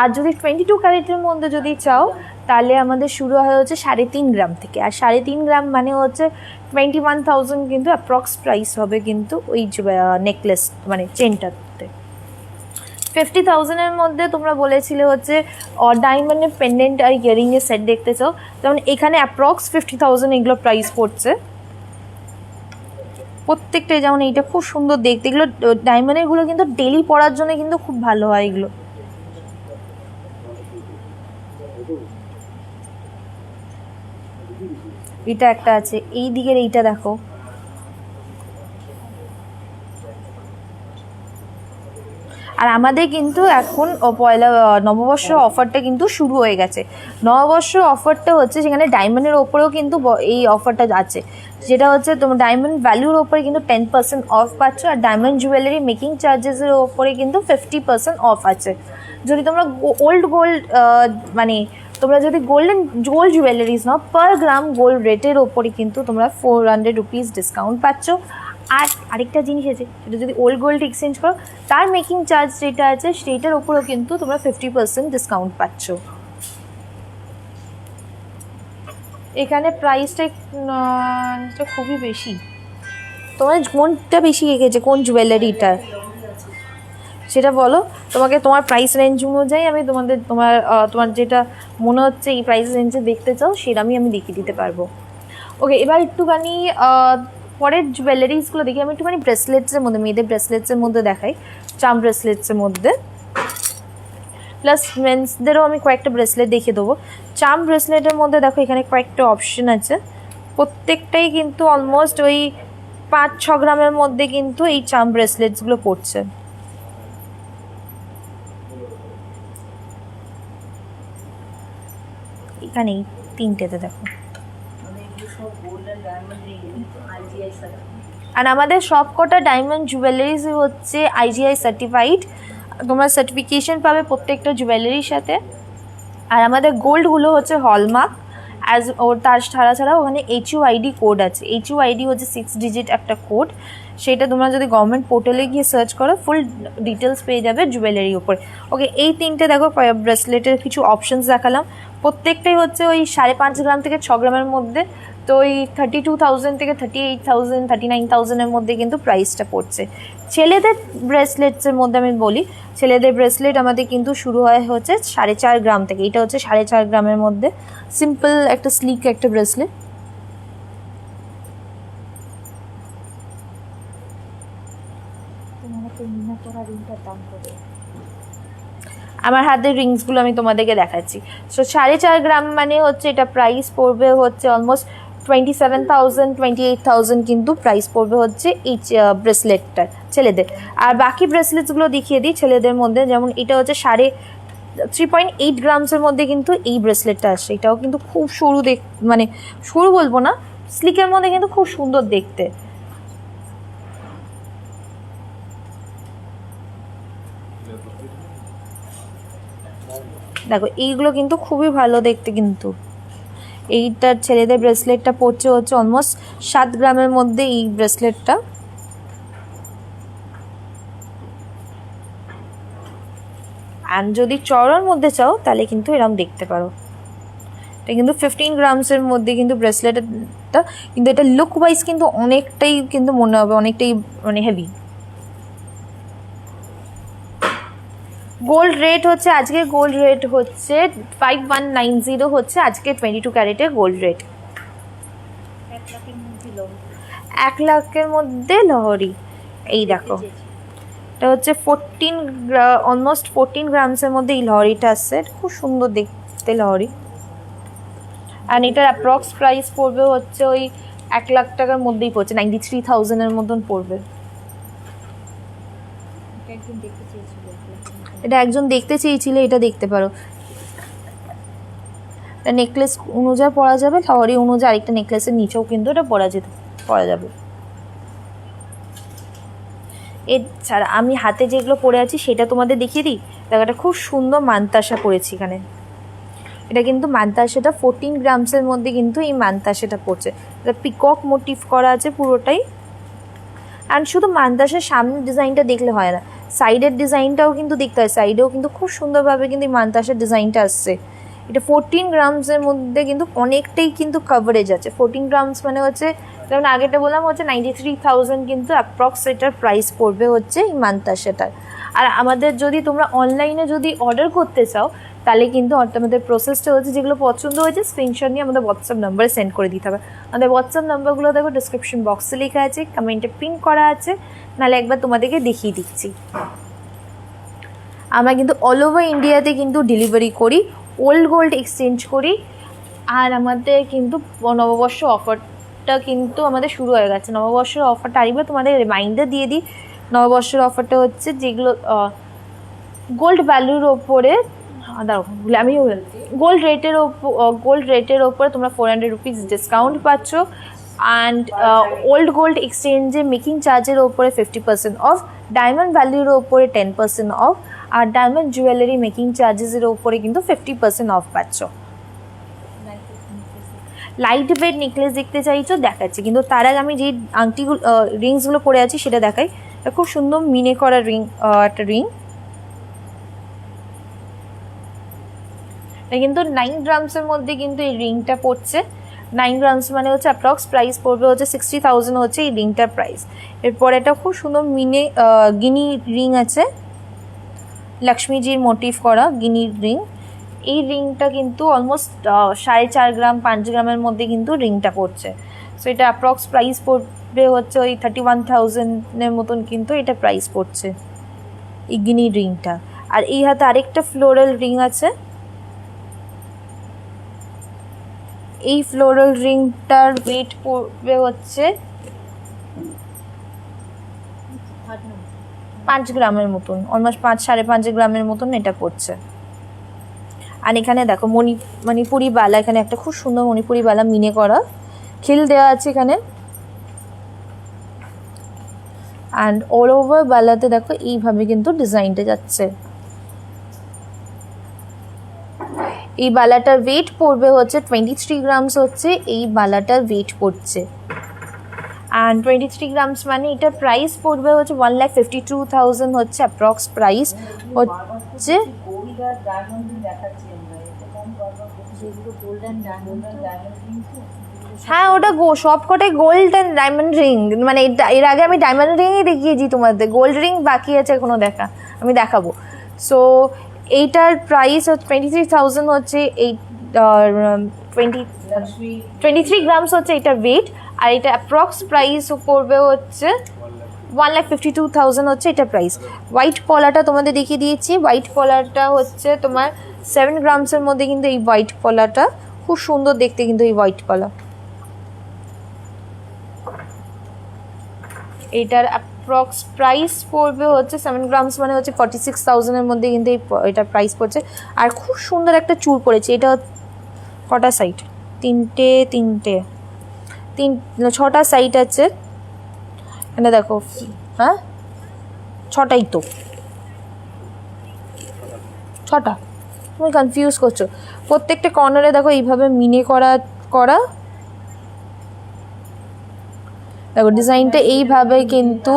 আর যদি 22 ক্যারেটের মধ্যে যদি চাও, তাহলে আমাদের শুরু হয় হচ্ছে 3.5 গ্রাম থেকে, আর 3.5 গ্রাম মানে হচ্ছে 21,000 কিন্তু অ্যাপ্রক্স প্রাইস হবে কিন্তু ওই নেকলেস মানে চেনটাতে। 50,000-এর মধ্যে তোমরা বলেছিলে হচ্ছে ডায়মন্ডের পেন্ডেন্ট আর ইয়ারিংয়ের সেট দেখতে চাও, যেমন এখানে অ্যাপ্রক্স 50,000 এগুলো প্রাইস পড়ছে প্রত্যেকটাই। যেমন এইটা খুব সুন্দর দেখতে, এগুলো ডায়মন্ডেরগুলো কিন্তু ডেলি পরার জন্য কিন্তু খুব ভালো হয় এগুলো। এটা একটা আছে, এই দিকের এইটা দেখো, আর আমাদের কিন্তু এখন পয়লা নববর্ষ অফারটা কিন্তু শুরু হয়ে গেছে। নববর্ষ অফারটা হচ্ছে সেখানে ডায়মন্ডের ওপরেও কিন্তু এই অফারটা আছে, যেটা হচ্ছে তোমার ডায়মন্ড ভ্যালুর ওপরে কিন্তু 10% অফ পাচ্ছ, আর ডায়মন্ড জুয়েলারি মেকিং চার্জেসের ওপরে কিন্তু 50% অফ আছে। যদি তোমরা গোল্ড মানে তোমরা যদি গোল্ড জুয়েলারিজ নাও, পার গ্রাম গোল্ড রেটের ওপরে কিন্তু তোমরা 400 রুপিস ডিসকাউন্ট পাচ্ছ। আর আরেকটা জিনিস আছে, সেটা যদি ওল্ড গোল্ড এক্সচেঞ্জ করো, তার মেকিং চার্জ যেটা আছে সেইটার ওপরেও কিন্তু তোমরা 50% ডিসকাউন্ট পাচ্ছ। এখানে প্রাইসটা খুবই বেশি। তোমার কোনটা বেশি এগেছে, কোন জুয়েলারিটা সেটা বলো, তোমাকে তোমার প্রাইস রেঞ্জ অনুযায়ী আমি তোমার যেটা মনে হচ্ছে এই প্রাইস রেঞ্জে দেখতে চাও সেরকমই আমি দেখিয়ে দিতে পারবো। ওকে, এবার একটুখানি পরের জুয়েলারিসগুলো দেখি। আমি একটুখানি ব্রেসলেটসের মধ্যে, মেয়েদের ব্রেসলেটসের মধ্যে দেখাই, চাম ব্রেসলেটসের মধ্যে, প্লাস মেন্সদেরও আমি কয়েকটা ব্রেসলেট দেখিয়ে দেবো। চাম ব্রেসলেটের মধ্যে দেখো এখানে কয়েকটা অপশন আছে, প্রত্যেকটাই কিন্তু অলমোস্ট ওই 5-6 গ্রামের মধ্যে কিন্তু এই চাম ব্রেসলেটসগুলো পড়ছে। এখানে এই তিনটেতে দেখো, আর আমাদের সব কটা ডায়মন্ড জুয়েলারিজ হচ্ছে IGI সার্টিফাইড, তোমরা সার্টিফিকেশন পাবে প্রত্যেকটা জুয়েলারির সাথে। আর আমাদের গোল্ডগুলো হচ্ছে হলমার্ক, ওর তার ছাড়াও ওখানে HUID কোড আছে। HUID হচ্ছে 6 ডিজিট একটা কোড, সেটা তোমরা যদি গভর্নমেন্ট পোর্টালে গিয়ে সার্চ করো ফুল ডিটেলস পেয়ে যাবে জুয়েলারির উপরে। ওকে, এই তিনটে দেখো ব্রেসলেটের কিছু অপশানস দেখালাম, প্রত্যেকটাই হচ্ছে ওই 5.5 গ্রাম থেকে 6 গ্রামের মধ্যে। তো ওই 32,000 থেকে 38,000 39,000-এর মধ্যে কিন্তু প্রাইসটা পড়ছে। ছেলেদের ব্রেসলেটসের মধ্যে আমি বলি, ছেলেদের ব্রেসলেট আমাদের কিন্তু শুরু হচ্ছে 4.5 গ্রাম থেকে। এটা হচ্ছে 4.5 গ্রামের মধ্যে সিম্পল একটা স্লিক একটা ব্রেসলেট। আমার হাতের রিংসগুলো আমি তোমাদেরকে দেখাচ্ছি। সো 4.5 গ্রাম মানে হচ্ছে এটা প্রাইস পড়বে হচ্ছে অলমোস্ট 27,000 28,000 কিন্তু প্রাইস পড়বে হচ্ছে এই ব্রেসলেটটার ছেলেদের। আর বাকি ব্রেসলেটসগুলো দেখিয়ে দিই ছেলেদের মধ্যে, যেমন এটা হচ্ছে 3.8 গ্রামসের মধ্যে কিন্তু এই ব্রেসলেটটা আসে। এটাও কিন্তু খুব সরু মানে সরু বলবো না, স্লিকের মধ্যে কিন্তু খুব সুন্দর দেখতে। দেখো এইগুলো কিন্তু খুবই ভালো দেখতে। কিন্তু এইটার ছেলেদের ব্রেসলেটটা পড়ছে হচ্ছে অলমোস্ট 7 গ্রামের মধ্যে এই ব্রেসলেটটা। আর যদি চড়ার মধ্যে চাও তাহলে কিন্তু এরকম দেখতে পারো। এটা কিন্তু 15 গ্রামসের মধ্যে কিন্তু ব্রেসলেটটা, কিন্তু এটা লুক ওয়াইজ কিন্তু অনেকটাই কিন্তু মনে হবে অনেকটাই মানে হেভি। গোল্ড রেট হচ্ছে আজকে গোল্ড রেট হচ্ছে 5190 হচ্ছে আজকে 22 ক্যারেটের গোল্ড রেট। 1 লাখের মধ্যে লহরি। এই দেখো এটা হচ্ছে অলমোস্ট 14 গ্রামসের মধ্যে এই লহরিটা আসছে। খুব সুন্দর দেখতে লহরি। অ্যান্ড এটার অ্যাপ্রক্স প্রাইস পড়বে হচ্ছে ওই 1 লাখ টাকার মধ্যেই পড়ছে, 93,000-এর মতন পড়বে। এটা একজন দেখতে চেয়েছিল, এটা দেখতে পারো। এটা নেকলেস অনুযায়ী পরা যাবে, লহরি অনুযায়ী আরেকটা নেকলেসের নিচেও কিন্তু এটা পরা যাবে। এছাড়া আমি হাতে যেগুলো পরে আছি সেটা তোমাদের দেখিয়ে দিই। দেখো এটা খুব সুন্দর মানতাসা পরেছি এখানে। এটা কিন্তু মানতাসাটা 14 গ্রামসের মধ্যে কিন্তু এই মানতাসাটা পড়ছে। এটা পিকক মোটিভ করা আছে পুরোটাই। অ্যান্ড শুধু মানতাসার সামনের ডিজাইনটা দেখলে হয় না, সাইডের ডিজাইনটাও কিন্তু দেখতে হয়। সাইডেও কিন্তু খুব সুন্দরভাবে কিন্তু এই মানতাসার ডিজাইনটা আসছে। এটা 14 গ্রামসের মধ্যে কিন্তু অনেকটাই কিন্তু কভারেজ আছে। 14 গ্রামস মানে হচ্ছে যেমন আগেটা বললাম হচ্ছে 93,000 কিন্তু অ্যাপ্রক্স এটার প্রাইস পড়বে হচ্ছে এই মানতাসাটার। আর আমাদের যদি তোমরা অনলাইনে যদি অর্ডার করতে চাও তাহলে কিন্তু আমাদের প্রসেসটা হচ্ছে যেগুলো পছন্দ হয়েছে স্ক্রিনশট নিয়ে আমাদের হোয়াটসঅ্যাপ নাম্বারে সেন্ড করে দিতে হবে। আমাদের হোয়াটসঅ্যাপ নাম্বারগুলো দেখো ডিসক্রিপশন বক্সে লেখা আছে, কমেন্টে পিন করা আছে, নাহলে একবার তোমাদেরকে দেখিয়ে দিচ্ছি। আমরা কিন্তু অল ওভার ইন্ডিয়াতে কিন্তু ডেলিভারি করি, ওল্ড গোল্ড এক্সচেঞ্জ করি। আর আমাদের কিন্তু নববর্ষ অফারটা কিন্তু আমাদের শুরু হয়ে গেছে। নববর্ষের অফারটা আরেকবার তোমাদের রিমাইন্ডার দিয়ে দিই। নববর্ষের অফারটা হচ্ছে যেগুলো গোল্ড ভ্যালুর ওপরে আমি গোল্ড রেটের ওপরে তোমরা 400 রুপিস ডিসকাউন্ট পাচ্ছ। অ্যান্ড ওল্ড গোল্ড এক্সচেঞ্জে মেকিং চার্জের ওপরে 50% অফ, ডায়মন্ড ভ্যালুর ওপরে 10% অফ, আর ডায়মন্ড জুয়েলারি মেকিং চার্জেসের ওপরে কিন্তু 50% অফ পাচ্ছ। লাইট ওয়েট নেকলেস দেখতে চাইছো দেখাচ্ছি, কিন্তু তার আগে আমি যে আংটিগুলো রিংসগুলো পরে আছি সেটা দেখাই। খুব সুন্দর মিনে করা রিং, একটা রিং। কিন্তু 9 গ্রামসের মধ্যে কিন্তু এই রিংটা পড়ছে। 9 গ্রামস মানে হচ্ছে অ্যাপ্রক্স প্রাইস পড়বে হচ্ছে 60,000 হচ্ছে এই রিংটার প্রাইস। এরপর এটা খুব সুন্দর গিনি রিং আছে, লক্ষ্মীজির মোটিভ করা গিনি রিং। এই রিংটা কিন্তু অলমোস্ট 4.5 গ্রাম 5 গ্রামের মধ্যে কিন্তু রিংটা পড়ছে। সো এটা অ্যাপ্রক্স প্রাইস পড়বে হচ্ছে ওই 31,000-এর মতন কিন্তু এটা প্রাইস পড়ছে এই গিনি রিংটা। আর এই হাতে আরেকটা ফ্লোরাল রিং আছে। এই ফ্লোরাল রিংটার ওয়েট পড়বে হচ্ছে 5 গ্রামের মতন, অলমোস্ট 5-5.5 গ্রামের মতন এটা পড়ছে। আর এখানে দেখো মণিপুরি বালা, এখানে একটা খুব সুন্দর মণিপুরি বালা মিনে করা খিল দেওয়া আছে এখানে। অ্যান্ড অল ওভার বালাতে দেখো এইভাবে কিন্তু ডিজাইনটা যাচ্ছে। এই বালাটার ওয়েট পড়বে হচ্ছে 23 গ্রামস হচ্ছে এই বালাটার ওয়েট পড়ছে। অ্যান্ড 23 গ্রামস মানে এটার প্রাইস পড়বে হচ্ছে 1,52,000 হচ্ছে অ্যাপ্রক্স প্রাইস হচ্ছে। হ্যাঁ ওটা সব কটাই গোল্ড অ্যান্ড ডায়মন্ড রিং, মানে এর আগে আমি ডায়মন্ড রিংই দেখিয়েছি তোমাদের, গোল্ড রিং বাকি আছে এখনও দেখা, আমি দেখাবো। সো এইটার প্রাইস হচ্ছে 23,000 হচ্ছে এই 23 গ্রামস হচ্ছে এটার ওয়েট। আর এটা অ্যাপ্রক্স প্রাইস পড়বে হচ্ছে 1,52,000 হচ্ছে এটা প্রাইস। হোয়াইট পলাটা তোমাদের দেখিয়ে দিয়েছি, হোয়াইট পলাটা হচ্ছে তোমার 7 গ্রামসের মধ্যে কিন্তু এই হোয়াইট পলাটা খুব সুন্দর দেখতে কিন্তু এই হোয়াইট পলা। এটার অ্যাপ্রক্স প্রাইস পড়বে হচ্ছে 7 গ্রামস মানে হচ্ছে 46,000-এর মধ্যে কিন্তু এটার প্রাইস পড়ছে। আর খুব সুন্দর একটা চূড় পড়েছে। এটা কটা সাইড? ছটা সাইড আছে এখানে দেখো। হ্যাঁ ছটাই তো, ছটা, তুমি কনফিউজ করছো। প্রত্যেকটা কর্নারে দেখো এইভাবে মিনে করা দেখো ডিজাইনটা এইভাবে। কিন্তু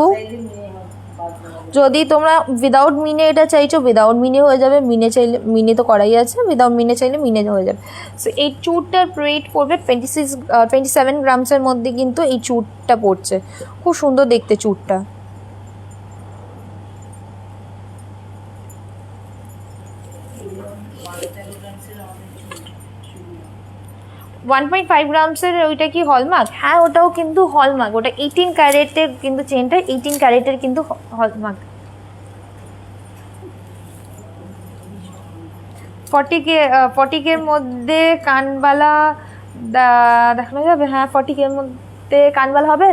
যদি তোমরা উইদাউট মিনে এটা চাইছো উইদাউট মিনে হয়ে যাবে, মিনে চাইলে মিনে তো করাই আছে, উইদাউট মিনে চাইলে মিনে হয়ে যাবে। সো এই চুড়টার ওয়েট পড়বে 27 গ্রামসের মধ্যে কিন্তু এই চুড়টা পড়ছে। খুব সুন্দর দেখতে চুড়টা। 1.5 গ্রামসের ওইটা কি হলমার্ক? হ্যাঁ ওটাও কিন্তু হলমার্ক, ওটা 18 ক্যারেটের কিন্তু চেনটা 18 ক্যারেটের কিন্তু হলমার্ক। 40K-এর মধ্যে কানবালা দেখানো যাবে? হ্যাঁ 40K-এর মধ্যে কানবালা হবে,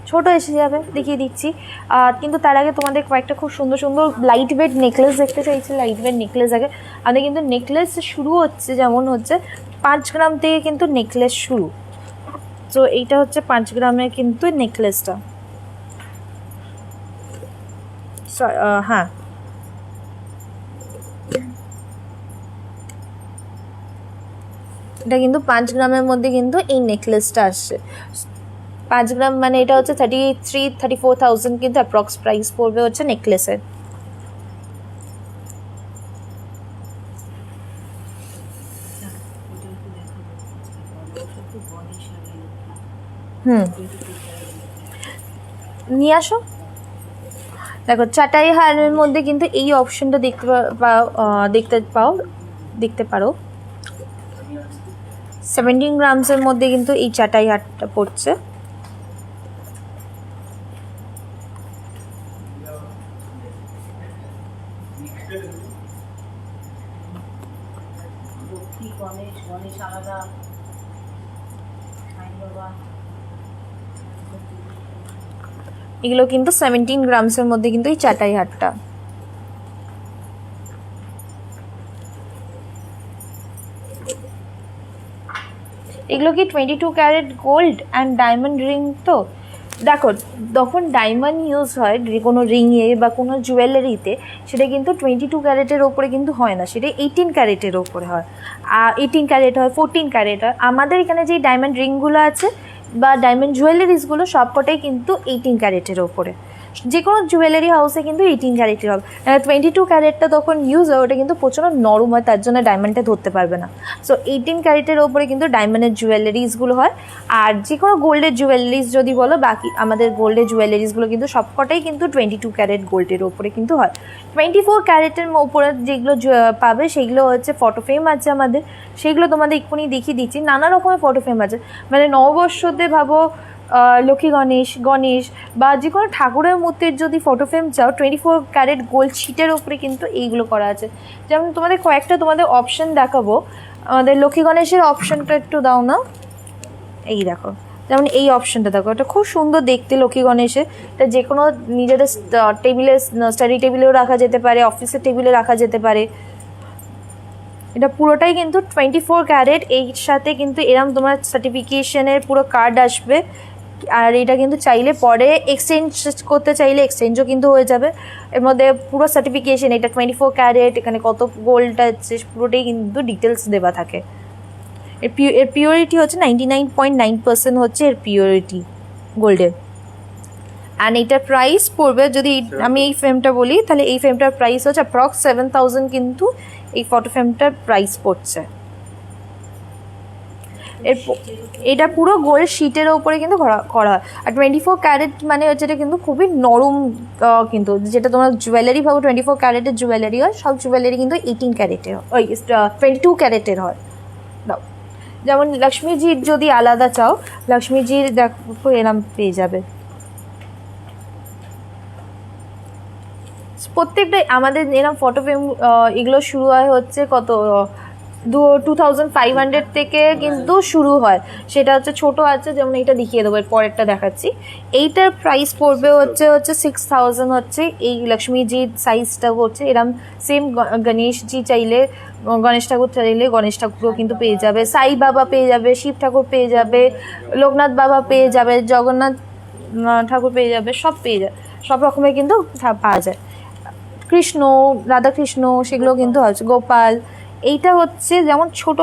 ছোট এসে যাবে, দেখিয়ে দিচ্ছি। কিন্তু তার আগে তোমাদের কয়েকটা খুব সুন্দর সুন্দর লাইট ওয়েট নেকলেস দেখতে চাইছি। লাইট ওয়েট নেকলেস আগে আমাদের কিন্তু নেকলেস শুরু হচ্ছে, যেমন হচ্ছে 5 গ্রাম থেকে কিন্তু নেকলেস শুরু। তো এইটা হচ্ছে 5 গ্রামের কিন্তু নেকলেসটা। হ্যাঁ এটা কিন্তু 5 গ্রামের মধ্যে কিন্তু এই নেকলেসটা আসছে। 5 গ্রাম মানে এটা হচ্ছে 34,000 কিন্তু অ্যাপ্রক্স প্রাইস পড়বে হচ্ছে নেকলেসের। নিয়ে আসো। দেখো চাটাই হারের মধ্যে কিন্তু এই অপশনটা দেখতে পারো 17 গ্রামসের মধ্যে কিন্তু এই চাটাই হারটা পড়ছে। এগুলো কিন্তু 17 গ্রামসের মধ্যে কিন্তু এই চাটাই হারটা। এগুলো কি 22 carat gold and diamond ring. তো দেখো যখন ডায়মন্ড ইউজ হয় কোনো রিংয়ে বা কোনো জুয়েলারিতে, সেটা কিন্তু 22 ক্যারেটের ওপরে কিন্তু হয় না, সেটা 18 ক্যারেটের ওপরে হয়। 18 ক্যারেট হয়, 14 ক্যারেট হয়। আমাদের এখানে যে ডায়মন্ড রিংগুলো আছে বা ডায়মন্ড জুয়েলারিসগুলো সবকটাই কিন্তু 18 ক্যারেটের ওপরে। যে কোনো জুয়েলারি হাউসে কিন্তু 18 ক্যারেটের হবে। 22 ক্যারেটটা তখন ইউজ হয়, ওটা কিন্তু প্রচণ্ড নরম হয়, তার জন্য ডায়মন্ডটা ধরতে পারবে না। সো 18 ক্যারেটের ওপরে কিন্তু ডায়মন্ডের জুয়েলারিসগুলো হয়। আর যে কোনো গোল্ডের জুয়েলারিস যদি বলো, বাকি আমাদের গোল্ডের জুয়েলারিসগুলো কিন্তু সবকটাই কিন্তু 22 ক্যারেট গোল্ডের ওপরে কিন্তু হয়। 24 ক্যারেটের ওপরে যেগুলো পাবে সেগুলো হচ্ছে ফটো ফ্রেম আছে আমাদের, সেগুলো তোমাদের এক্ষুনি দেখিয়ে দিচ্ছি। নানা রকমের ফটো ফ্রেম আছে, মানে নববর্ষতে ভাবো লক্ষ্মী গণেশ বা যে কোনো ঠাকুরের মূর্তির যদি ফটো ফ্রেম চাও, 24 ক্যারেট গোল্ড শিটের ওপরে কিন্তু এইগুলো করা আছে। যেমন তোমাদের কয়েকটা অপশন দেখাবো। আমাদের লক্ষ্মী গণেশের অপশনটা একটু দাও না, এই দেখো, যেমন এই অপশনটা দেখো, এটা খুব সুন্দর দেখতে লক্ষ্মী গণেশের। এটা যে কোনো নিজেদের টেবিলে, স্টাডি টেবিলেও রাখা যেতে পারে, অফিসের টেবিলে রাখা যেতে পারে। এটা পুরোটাই কিন্তু 24 ক্যারেট। এর সাথে কিন্তু এরম তোমার সার্টিফিকেশনের পুরো কার্ড আসবে, আর এটা কিন্তু চাইলে পরে এক্সচেঞ্জ করতে চাইলে এক্সচেঞ্জও কিন্তু হয়ে যাবে। এর মধ্যে পুরো সার্টিফিকেশন, এটা 24 ক্যারেট, এখানে কত গোল্ড আছে পুরোটাই কিন্তু ডিটেলস দেওয়া থাকে। এর পিওরিটি হচ্ছে 99.9% হচ্ছে এর পিওরিটি গোল্ডের। অ্যান্ড এটার প্রাইস পড়বে, যদি আমি এই ফ্রেমটা বলি তাহলে এই ফ্রেমটার প্রাইস হচ্ছে অ্যাপ্রক্স 7,000 কিন্তু এই ফটো ফ্রেমটার প্রাইস পড়ছে। এটা পুরো গোল্ড শিটের ওপরে কিন্তু করা হয়। আর 24 ক্যারেট মানে হচ্ছে এটা কিন্তু খুবই নরম, কিন্তু যেটা তোমরা জুয়েলারি ভাবো 24 ক্যারেটের জুয়েলারি হয়, সব জুয়েলারি কিন্তু 18 ক্যারেটের ওই 22 ক্যারেটের হয়। যেমন লক্ষ্মীজির যদি আলাদা চাও, লক্ষ্মীজির দেখো এরম পেয়ে যাবে। প্রত্যেকটাই আমাদের এরম ফটো ফ্রেম এগুলো শুরু হয় হচ্ছে কত 2500 থেকে কিন্তু শুরু হয়। সেটা হচ্ছে ছোট আছে, যেমন এইটা দেখিয়ে দেবো, এর পরেরটা দেখাচ্ছি। এইটার প্রাইস পড়বে হচ্ছে 6000 হচ্ছে এই লক্ষ্মীজির সাইজটা হচ্ছে এরম। সেম গণেশজি চাইলে, গণেশ ঠাকুর চাইলে গণেশ ঠাকুরও কিন্তু পেয়ে যাবে, সাই বাবা পেয়ে যাবে, শিব ঠাকুর পেয়ে যাবে, লোকনাথ বাবা পেয়ে যাবে, জগন্নাথ ঠাকুর পেয়ে যাবে, সব পেয়ে যায়, সব রকমের কিন্তু পাওয়া যায়। কৃষ্ণ, রাধাকৃষ্ণ সেগুলো কিন্তু আছে, গোপাল। এইটা হচ্ছে যেমন ছোট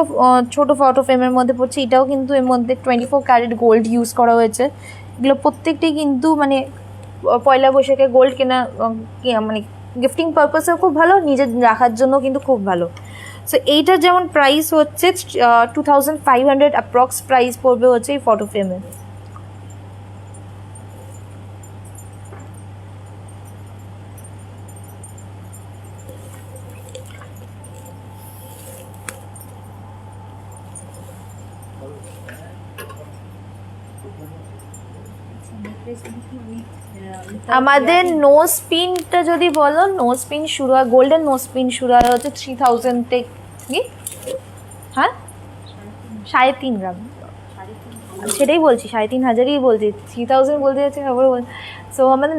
ছোট ফটো ফ্রেমের মধ্যে পড়ছে, এটাও কিন্তু এর মধ্যে 24 ক্যারেট গোল্ড ইউজ করা হয়েছে। এগুলো প্রত্যেকটাই কিন্তু মানে পয়লা বৈশাখে গোল্ড কেনা মানে গিফটিং পারপাসেও খুব ভালো, নিজের রাখার জন্য কিন্তু খুব ভালো। সো এইটার যেমন প্রাইস হচ্ছে 2500 অ্যাপ্রক্স প্রাইস পড়বে হচ্ছে এই ফটো ফ্রেমের। আমাদের নোজ পিনটা যদি বলো, নোজ পিন শুরু হয়, গোল্ডেন নোজ পিন শুরু হয় হচ্ছে 3000 থেকে, হ্যাঁ 3.5 গ্রাম, সেটাই বলছি 3500ই বলছি, 3000 বলতে যাচ্ছি খবর বল। সো আমাদের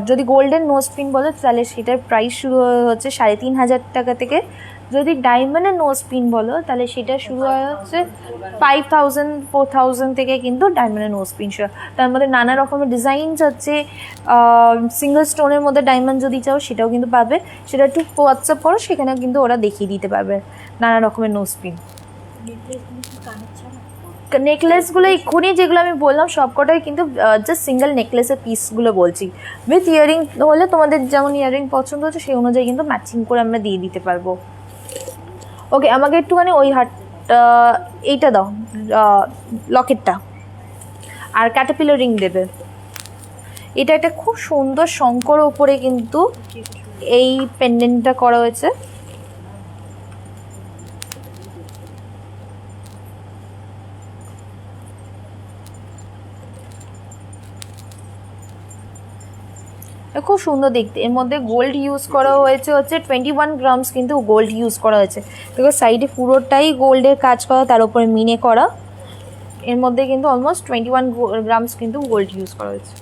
যদি গোল্ডেন নোজ পিন বলো তাহলে সেটার প্রাইস শুরু হচ্ছে 3500 টাকা থেকে। যদি ডায়মন্ডের নোজ পিন বলো তাহলে সেটা শুরু হয় হচ্ছে 5000 4000 থেকে কিন্তু ডায়মন্ডের নোজ পিন শুরু। তার মধ্যে নানা রকমের ডিজাইনস হচ্ছে, সিঙ্গেল স্টোনের মধ্যে ডায়মন্ড যদি চাও সেটাও কিন্তু পাবে, সেটা একটু হোয়াটসঅ্যাপ করো, সেখানেও কিন্তু ওরা দেখিয়ে দিতে পারবে নানা রকমের নোজ পিন। নেকলেসগুলো এক্ষুনি যেগুলো আমি বললাম সবকটাই কিন্তু জাস্ট সিঙ্গেল নেকলেসের পিসগুলো বলছি। উইথ ইয়ারিং হলে তোমাদের যেমন ইয়ারিং পছন্দ হচ্ছে সেই অনুযায়ী কিন্তু ম্যাচিং করে আমরা দিয়ে দিতে পারবো। ওকে, আমাকে একটুখানি ওই এইটা দাও, লকেটটা, আর ক্যাটারপিলার রিং দেবে। এটা একটা খুব সুন্দর শঙ্কর ওপরে কিন্তু এই পেন্ডেন্টটা করা হয়েছে। খুব সুন্দর দেখতে, এর মধ্যে গোল্ড ইউজ করা হয়েছে হচ্ছে 21 গ্রামস কিন্তু গোল্ড ইউজ করা হয়েছে। দেখো সাইডে পুরোটাই গোল্ডের কাজ করা, তার উপরে মিনে করা। এর মধ্যে কিন্তু অলমোস্ট 21 গ্রামস কিন্তু গোল্ড ইউজ করা হয়েছে।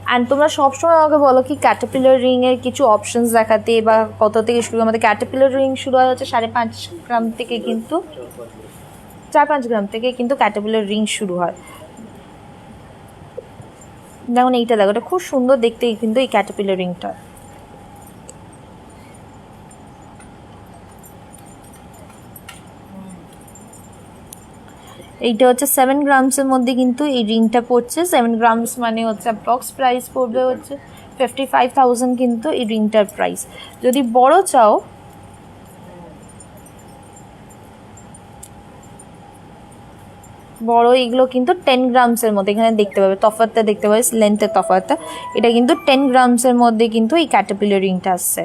অ্যান্ড তোমরা সবসময় আমাকে বলো কি ক্যাটারপিলার রিংয়ের কিছু অপশানস দেখাতে, বা কত থেকে শুরু। আমাদের ক্যাটারপিলার রিং শুরু হয় হচ্ছে 5.5 গ্রাম থেকে, কিন্তু 4-5 গ্রাম থেকে কিন্তু ক্যাটারপিলার রিং শুরু হয়। যেমন এইটা দেখো, এটা খুব সুন্দর দেখতে কিন্তু এই ক্যাটারপিলার রিংটা। এইটা হচ্ছে 7 গ্রামসের মধ্যে কিন্তু এই রিংটা পড়ছে। 7 গ্রামস মানে হচ্ছে অ্যাপ্রক্স প্রাইস পড়বে হচ্ছে 55,000 কিন্তু এই রিংটার প্রাইস। যদি বড় চাও, বড় এগুলো কিন্তু 10 গ্রামসের মধ্যে, এখানে দেখতে পাবে তফাতটা, দেখতে পাবে লেন্থের তফাতটা। এটা কিন্তু 10 গ্রামসের মধ্যে কিন্তু এই ক্যাটারপিলার রিংটা আসছে।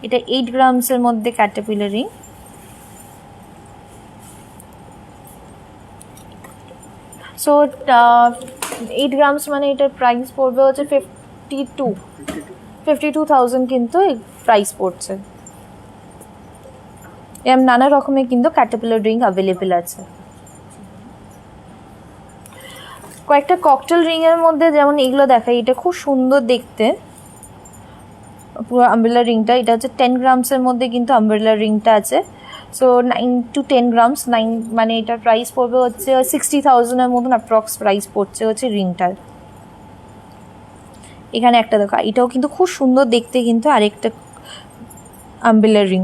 এটা 8 গ্রামসের মধ্যে ক্যাটারপিলার রিং। সো 8 গ্রামস মানে এটার প্রাইস পড়বে হচ্ছে 52,000 কিন্তু প্রাইস পড়ছে। এরকম নানা রকমের কিন্তু ক্যাটারপিলার রিং অ্যাভেলেবেল আছে। কয়েকটা ককটেল রিংয়ের মধ্যে যেমন এগুলো দেখাই, এটা খুব সুন্দর দেখতে। পুরো আমব্রেলা রিংটা। এটা হচ্ছে 10 গ্রামসের মধ্যে কিন্তু আমব্রেলা রিংটা আছে। সো 9 to 10 গ্রামস, 9 মানে এটার প্রাইস পড়বে হচ্ছে 60,000-এর মতন অ্যাপ্রক্স প্রাইস পড়ছে হচ্ছে রিংটার। এখানে একটা দেখো, এটাও কিন্তু খুব সুন্দর দেখতে, কিন্তু আরেকটা আমব্রেলা রিং।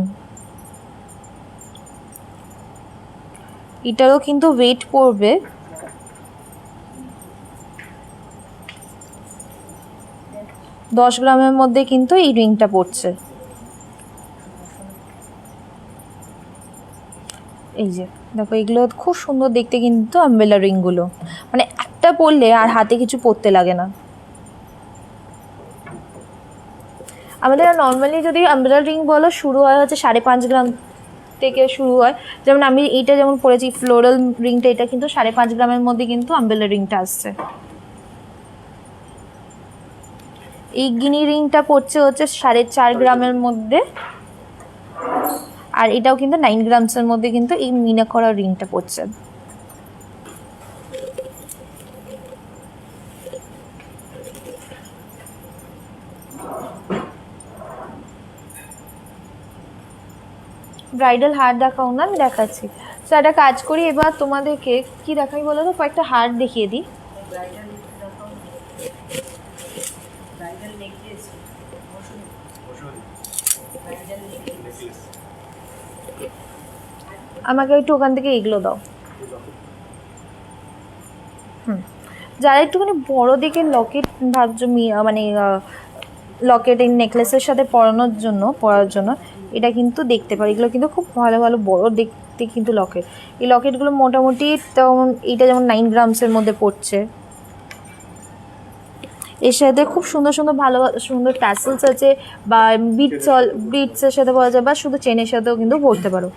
এটারও কিন্তু ওয়েট পড়বে 10 গ্রামের মধ্যে কিন্তু এই রিংটা পড়ছে। এই যে দেখো, এগুলো খুব সুন্দর দেখতে কিন্তু আমব্রেলা রিংগুলো, মানে একটা পরলে আর হাতে কিছু পরতে লাগে না। আমাদের নর্মালি যদি আমব্রেলা রিং বলো শুরু হয় হচ্ছে 5.5 গ্রাম থেকে শুরু হয়। যেমন আমি এইটা যেমন পরেছি ফ্লোরাল রিংটা, এটা কিন্তু 5.5 গ্রামের মধ্যে কিন্তু আমব্রেলা রিংটা আসছে। এই গিনি রিংটা পড়ছে হচ্ছে 4.5 গ্রামের মধ্যে, আর এটাও কিন্তু 9 গ্রামসের মধ্যে কিন্তু এই মিনা করা রিংটা পড়ছে। ব্রাইডাল হার দেখাও না, আমি দেখাচ্ছি। তো একটা কাজ করি, এবার তোমাদেরকে কি দেখাই বলো তো, কয়েকটা হার দেখিয়ে দিই। আমাকে একটু ওখান থেকে এগুলো দাও। যারা একটুখানি বড় দিকে লকেট ভাবছো, মানে লকেট এই নেকলেসের সাথে পরার জন্য এটা কিন্তু দেখতে পারি। এগুলো কিন্তু খুব ভালো ভালো বড় দেখতে কিন্তু লকেট। এই লকেটগুলো মোটামুটি তেমন, এইটা যেমন 9 গ্রামসের মধ্যে পড়ছে। এর সাথে খুব সুন্দর সুন্দর ভালো সুন্দর ট্যাসেলস আছে, বা বিটসের সাথে পরা যায়, বা শুধু চেনের সাথেও কিন্তু পরতে পারো।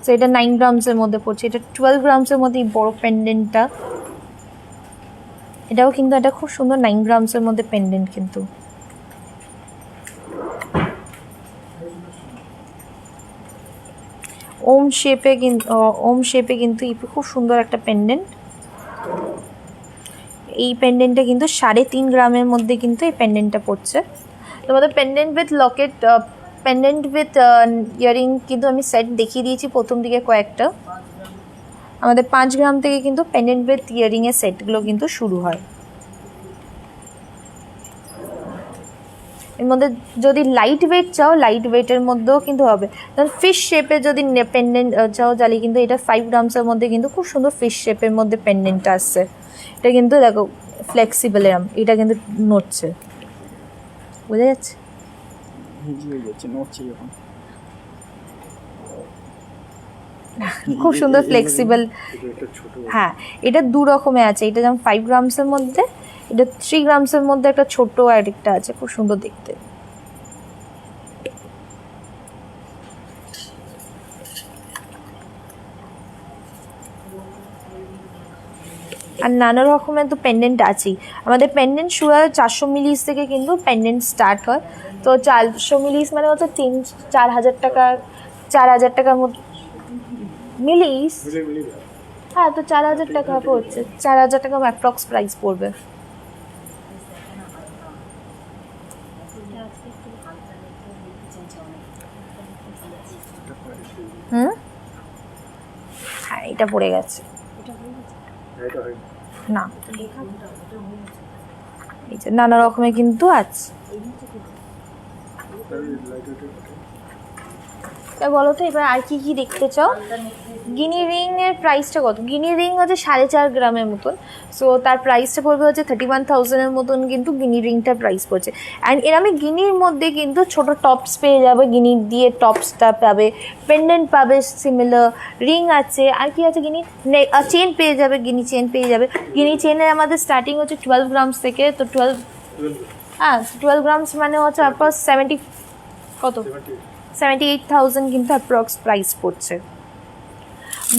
তো এটা 9 গ্রামসের মধ্যে পড়ছে। এটা 12 গ্রামসের মধ্যে এই বড় পেন্ডেন্টটা, এটাও কিন্তু একটা খুব সুন্দর 9 গ্রামসের মধ্যে পেন্ডেন্ট। কিন্তু ওম শেপে কিন্তু খুব সুন্দর একটা পেন্ডেন্ট। এই পেন্ডেন্টটা কিন্তু 3.5 গ্রামের মধ্যে কিন্তু এই পেন্ডেন্টটা পড়ছে। তোমাদের pendant with Locket, pendant with earring কিন্তু আমি সেট দেখিয়ে দিয়েছি প্রথম দিকে কয়েকটা। আমাদের 5 গ্রাম থেকে কিন্তু পেন্ডেন্ট উইথ ইয়ারিংয়ের সেটগুলো কিন্তু শুরু হয়। এর মধ্যে যদি লাইট ওয়েট চাও, লাইট ওয়েটের মধ্যেও কিন্তু হবে। যেমন ফিশ শেপে যদি পেন্ডেন্ট চাও জালি, কিন্তু এটা 5 গ্রামসের মধ্যে কিন্তু খুব সুন্দর ফিশ শেপের মধ্যে পেন্ডেন্টটা আসছে। এটা কিন্তু দেখো ফ্লেক্সিবল, এরম এটা কিন্তু নড়ছে, বোঝা যাচ্ছে? খুব সুন্দর ফ্লেক্সিবল। হ্যাঁ, এটা 2 রকমের আছে। এটা যেমন 5 গ্রামসের মধ্যে, এটা 3 গ্রামসের মধ্যে একটা ছোট আরেকটা আছে, খুব সুন্দর দেখতে। আর নানা রকমের তো পেন্ডেন্ট আছেই। আমাদের পেন্ডেন্ট শুরু হয় 400 মিলিস থেকে কিন্তু পেন্ডেন্ট স্টার্ট হয়। তো 400 মিলিস মানে হচ্ছে 4 হাজার টাকা, 4 হাজার টাকার মতো মিলিস। হ্যাঁ, তো 4 হাজার টাকা পড়ছে, 4 হাজার টাকা অ্যাপ্রক্স প্রাইস পড়বে। হ্যাঁ, এটা পড়ে গেছে না, এই যে নানা রকমের কিন্তু আছে। তা বলো তো এবার আর কি কি দেখতে চাও? গিনি রিং এর প্রাইসটা কত? গিনি রিং হচ্ছে 4.5 গ্রামের মতন। সো তার প্রাইসটা পড়বে হচ্ছে 31,000-এর মতন কিন্তু গিনি রিংটার প্রাইস পড়ছে। অ্যান্ড আমি গিনির মধ্যে কিন্তু ছোট টপস পেয়ে যাবে, গিনি দিয়ে টপসটা পাবে, পেন্ডেন্ট পাবে সিমিলার, রিং আছে, আর কি আছে, গিনি চেন পেয়ে যাবে, গিনি চেন পেয়ে যাবে। গিনি চেনের আমাদের স্টার্টিং হচ্ছে 12 গ্রামস থেকে। তো 12 গ্রামস মানে হচ্ছে অ্যাপ্রক্স 78,000 কিন্তু অ্যাপ্রক্স প্রাইস পড়ছে।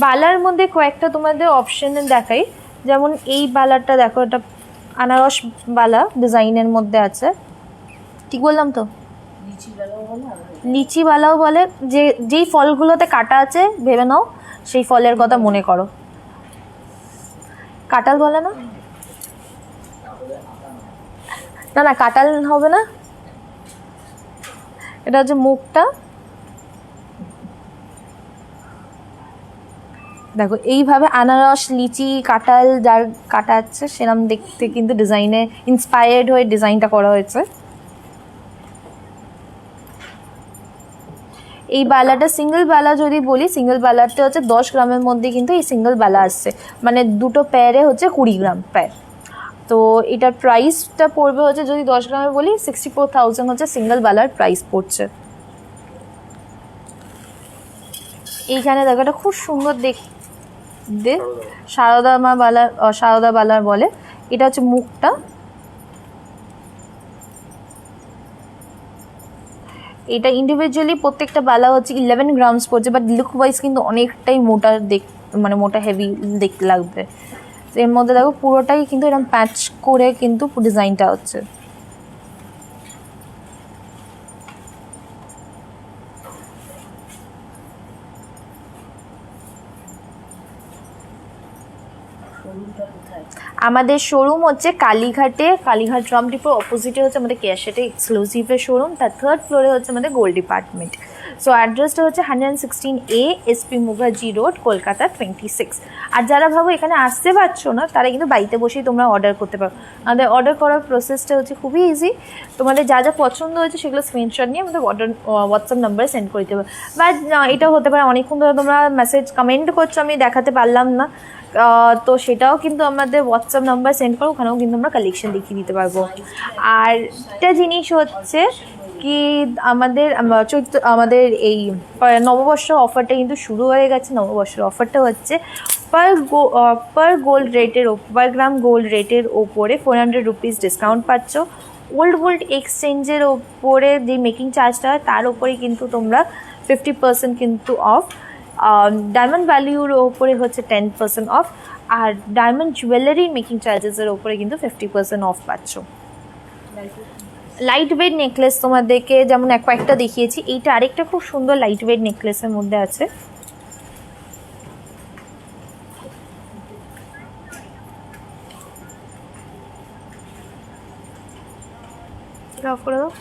বালার মধ্যে কয়েকটা তোমাদের অপশানে দেখাই। যেমন এই বালাটা দেখো, এটা আনারস বালা ডিজাইনের মধ্যে আছে, ঠিক বললাম তো? লিচি বালাও বলে। যেই ফলগুলোতে কাটা আছে ভেবে নাও, সেই ফলের কথা মনে করো। কাঁঠাল বলে না? না, কাঁঠাল হবে না, এটা হচ্ছে মুখটা, দেখো এইভাবে আনারস, লিচি, কাঁঠাল যার কাটা আছে সেরকম দেখতে কিন্তু ডিজাইনে ইন্সপায়ার্ড হয়ে ডিজাইনটা করা হয়েছে। এই বালাটা সিঙ্গেল বালা যদি বলি, সিঙ্গেল বালাটা হচ্ছে 10 গ্রামের মধ্যে কিন্তু এই সিঙ্গেল বালা আসছে, মানে দুটো প্যারে হচ্ছে 20 গ্রাম প্যার। তো এটার প্রাইসটা পড়বে হচ্ছে, যদি 10 গ্রামে বলি 64,000 হচ্ছে সিঙ্গেল বালার প্রাইস পড়ছে। এইখানে দেখো এটা খুব সুন্দর দেখতে, সারদা মা বালা, সারদা বালার বলে। এটা হচ্ছে মুখটা, এটা ইন্ডিভিজুয়ালি প্রত্যেকটা বালা হচ্ছে 11 গ্রামস পড়ছে, বাট লুক ওয়াইজ কিন্তু অনেকটাই মোটা মানে মোটা হেভি দেখতে লাগবে। এর মধ্যে দেখো পুরোটাই কিন্তু এরকম প্যাচ করে কিন্তু ডিজাইনটা হচ্ছে। আমাদের শোরুম হচ্ছে কালীঘাটে, কালীঘাট ট্রাম ডিপোর অপোজিটে হচ্ছে আমাদের কেয়াশেটে এক্সক্লুসিভের শোরুম, তার 3rd ফ্লোরে হচ্ছে আমাদের গোল্ড ডিপার্টমেন্ট। সো অ্যাড্রেসটা হচ্ছে 116A SP Mukherjee road, Kolkata 26। আর যারা ভাবো এখানে আসতে পারছো না, তারা কিন্তু বাড়িতে বসেই তোমরা অর্ডার করতে পারো। আমাদের অর্ডার করার প্রসেসটা হচ্ছে খুবই ইজি। তোমাদের যা যা পছন্দ হয়েছে সেগুলো স্ক্রিনশট নিয়ে আমাদের হোয়াটসঅ্যাপ নাম্বারে সেন্ড করে দিতে পারো। বা এটাও হতে পারে অনেকক্ষণ ধরে তোমরা মেসেজ কমেন্ট করছো, আমি দেখাতে পারলাম না, তো সেটাও কিন্তু আমাদের হোয়াটসঅ্যাপ নাম্বার সেন্ড করো, ওখানেও কিন্তু আমরা কালেকশন দেখিয়ে দিতে পারবো। আর একটা জিনিস হচ্ছে কি, আমাদের এই নববর্ষ অফারটা কিন্তু শুরু হয়ে গেছে। নববর্ষের অফারটা হচ্ছে পার গোল্ড রেটের, পার গ্রাম গোল্ড রেটের ওপরে 400 রুপিস ডিসকাউন্ট পাচ্ছ। ওল্ড গোল্ড এক্সচেঞ্জের ওপরে যে মেকিং চার্জটা হয় তার ওপরে কিন্তু তোমরা 50% কিন্তু অফ। ডায়মন্ড ভ্যালিউর ওপরে হচ্ছে 10% অফ, আর ডায়মন্ড জুয়েলারি মেকিং চার্জেসের ওপরে কিন্তু 50% অফ পাচ্ছ। লাইট ওয়েট নেকলেস তোমাদেরকে যেমন কয়েকটা দেখিয়েছি, এইটা আরেকটা খুব সুন্দর লাইট ওয়েট নেকলেসের মধ্যে আছে। অফ করে দাও।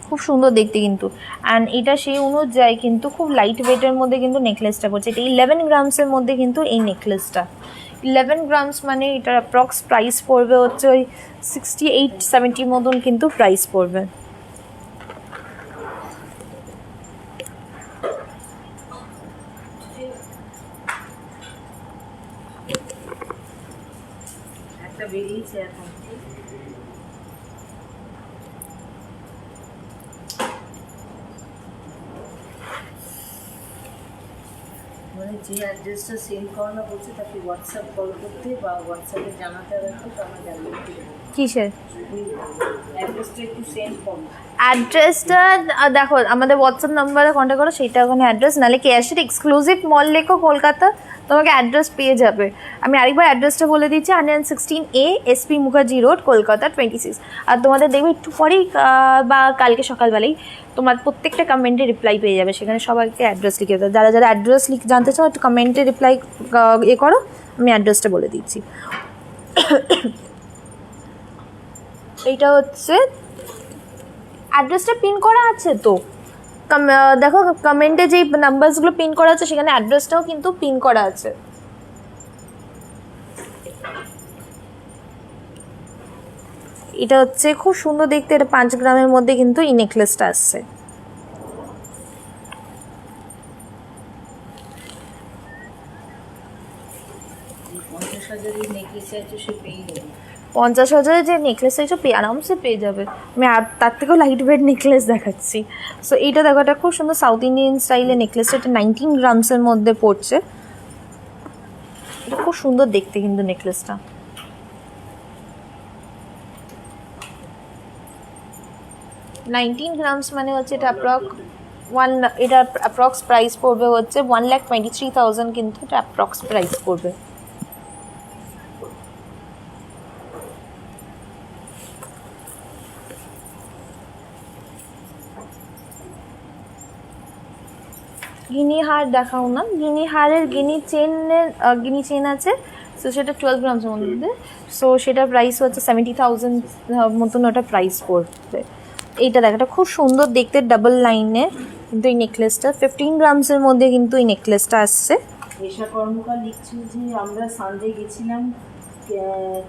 খুব সুন্দর দেখতে কিন্তু, অ্যান্ড এটা সেই অনুযায়ী কিন্তু খুব লাইট ওয়েটের মধ্যে কিন্তু নেকলেসটা পড়ছে। এটা 11 গ্রামসের মধ্যে কিন্তু এই নেকলেসটা, 11 গ্রামস মানে এটার অ্যাপ্রক্স প্রাইস পড়বে হচ্ছে ওই 68-70 মতন কিন্তু প্রাইস পড়বে। একটা বেরিয়েছে এখন, মানে যে অ্যাড্রেসটা সেন্ড করানো বলছে তাকে হোয়াটসঅ্যাপ কল করতে বা হোয়াটসঅ্যাপে জানাতে হবে, তো আমরা জানিয়ে দেবো কিসের অ্যাড্রেসটা একটু সেন্ড করো। অ্যাড্রেসটা দেখো আমাদের হোয়াটসঅ্যাপ নাম্বারে কন্ট্যাক্ট করো, সেইটা ওখানে অ্যাড্রেস, নাহলে কেয়াশের এক্সক্লুসিভ মল লেখো কলকাতা, তোমাকে অ্যাড্রেস পেয়ে যাবে। আমি আরেকবার অ্যাড্রেসটা বলে দিচ্ছি, 116A SP Mukherjee road, Kolkata 26। আর তোমাদের দেখবে একটু পরেই বা কালকে সকালবেলাই তোমার প্রত্যেকটা কমেন্টে রিপ্লাই পেয়ে যাবে, সেখানে সবাইকে অ্যাড্রেস লিখে দেবে। যারা যারা অ্যাড্রেস জানতে চাও একটু কমেন্টে রিপ্লাই করো, আমি অ্যাড্রেসটা বলে দিচ্ছি। এইটা হচ্ছে অ্যাড্রেসটা পিন করা আছে, তো দেখো কমেন্টে যেই নাম্বারসগুলো পিন করা আছে সেখানে অ্যাড্রেসটাও কিন্তু পিন করা আছে। এটা হচ্ছে খুব সুন্দর দেখতে, এটা 5 গ্রামের মধ্যে কিন্তু এই নেকলেসটা আসছে। 50,000 যে নেকলেস চাইছো আরামসে পেয়ে যাবে। আমি তার থেকেও লাইট ওয়েট নেকলেস দেখাচ্ছি। সো এইটা দেখো, এটা খুব সুন্দর সাউথ ইন্ডিয়ান স্টাইলের নেকলেসটা, এটা 19 গ্রামসের মধ্যে পড়ছে। এটা খুব সুন্দর দেখতে কিন্তু নেকলেসটা। গ্রামস মানে হচ্ছে এটা এটার অ্যাপ্রক্স প্রাইস পড়বে হচ্ছে 1,23,000 কিন্তু এটা অ্যাপ্রক্স প্রাইস পড়বে। গিনি হার দেখাও না, গিনি হারের গিনি চেন আছে, সো সেটা 12 গ্রামসের মধ্যে, সো সেটার প্রাইস হচ্ছে 70,000 মতন ওটা প্রাইস পড়বে। এইটা দেখ, এটা খুব সুন্দর দেখতে, ডাবল লাইনের কিন্তু এই নেকলেসটা 15 গ্রামসের মধ্যে কিন্তু এই নেকলেসটা আসছে। এশা কর্মকার লিখছে যে আমরা সানডে গেছিলাম,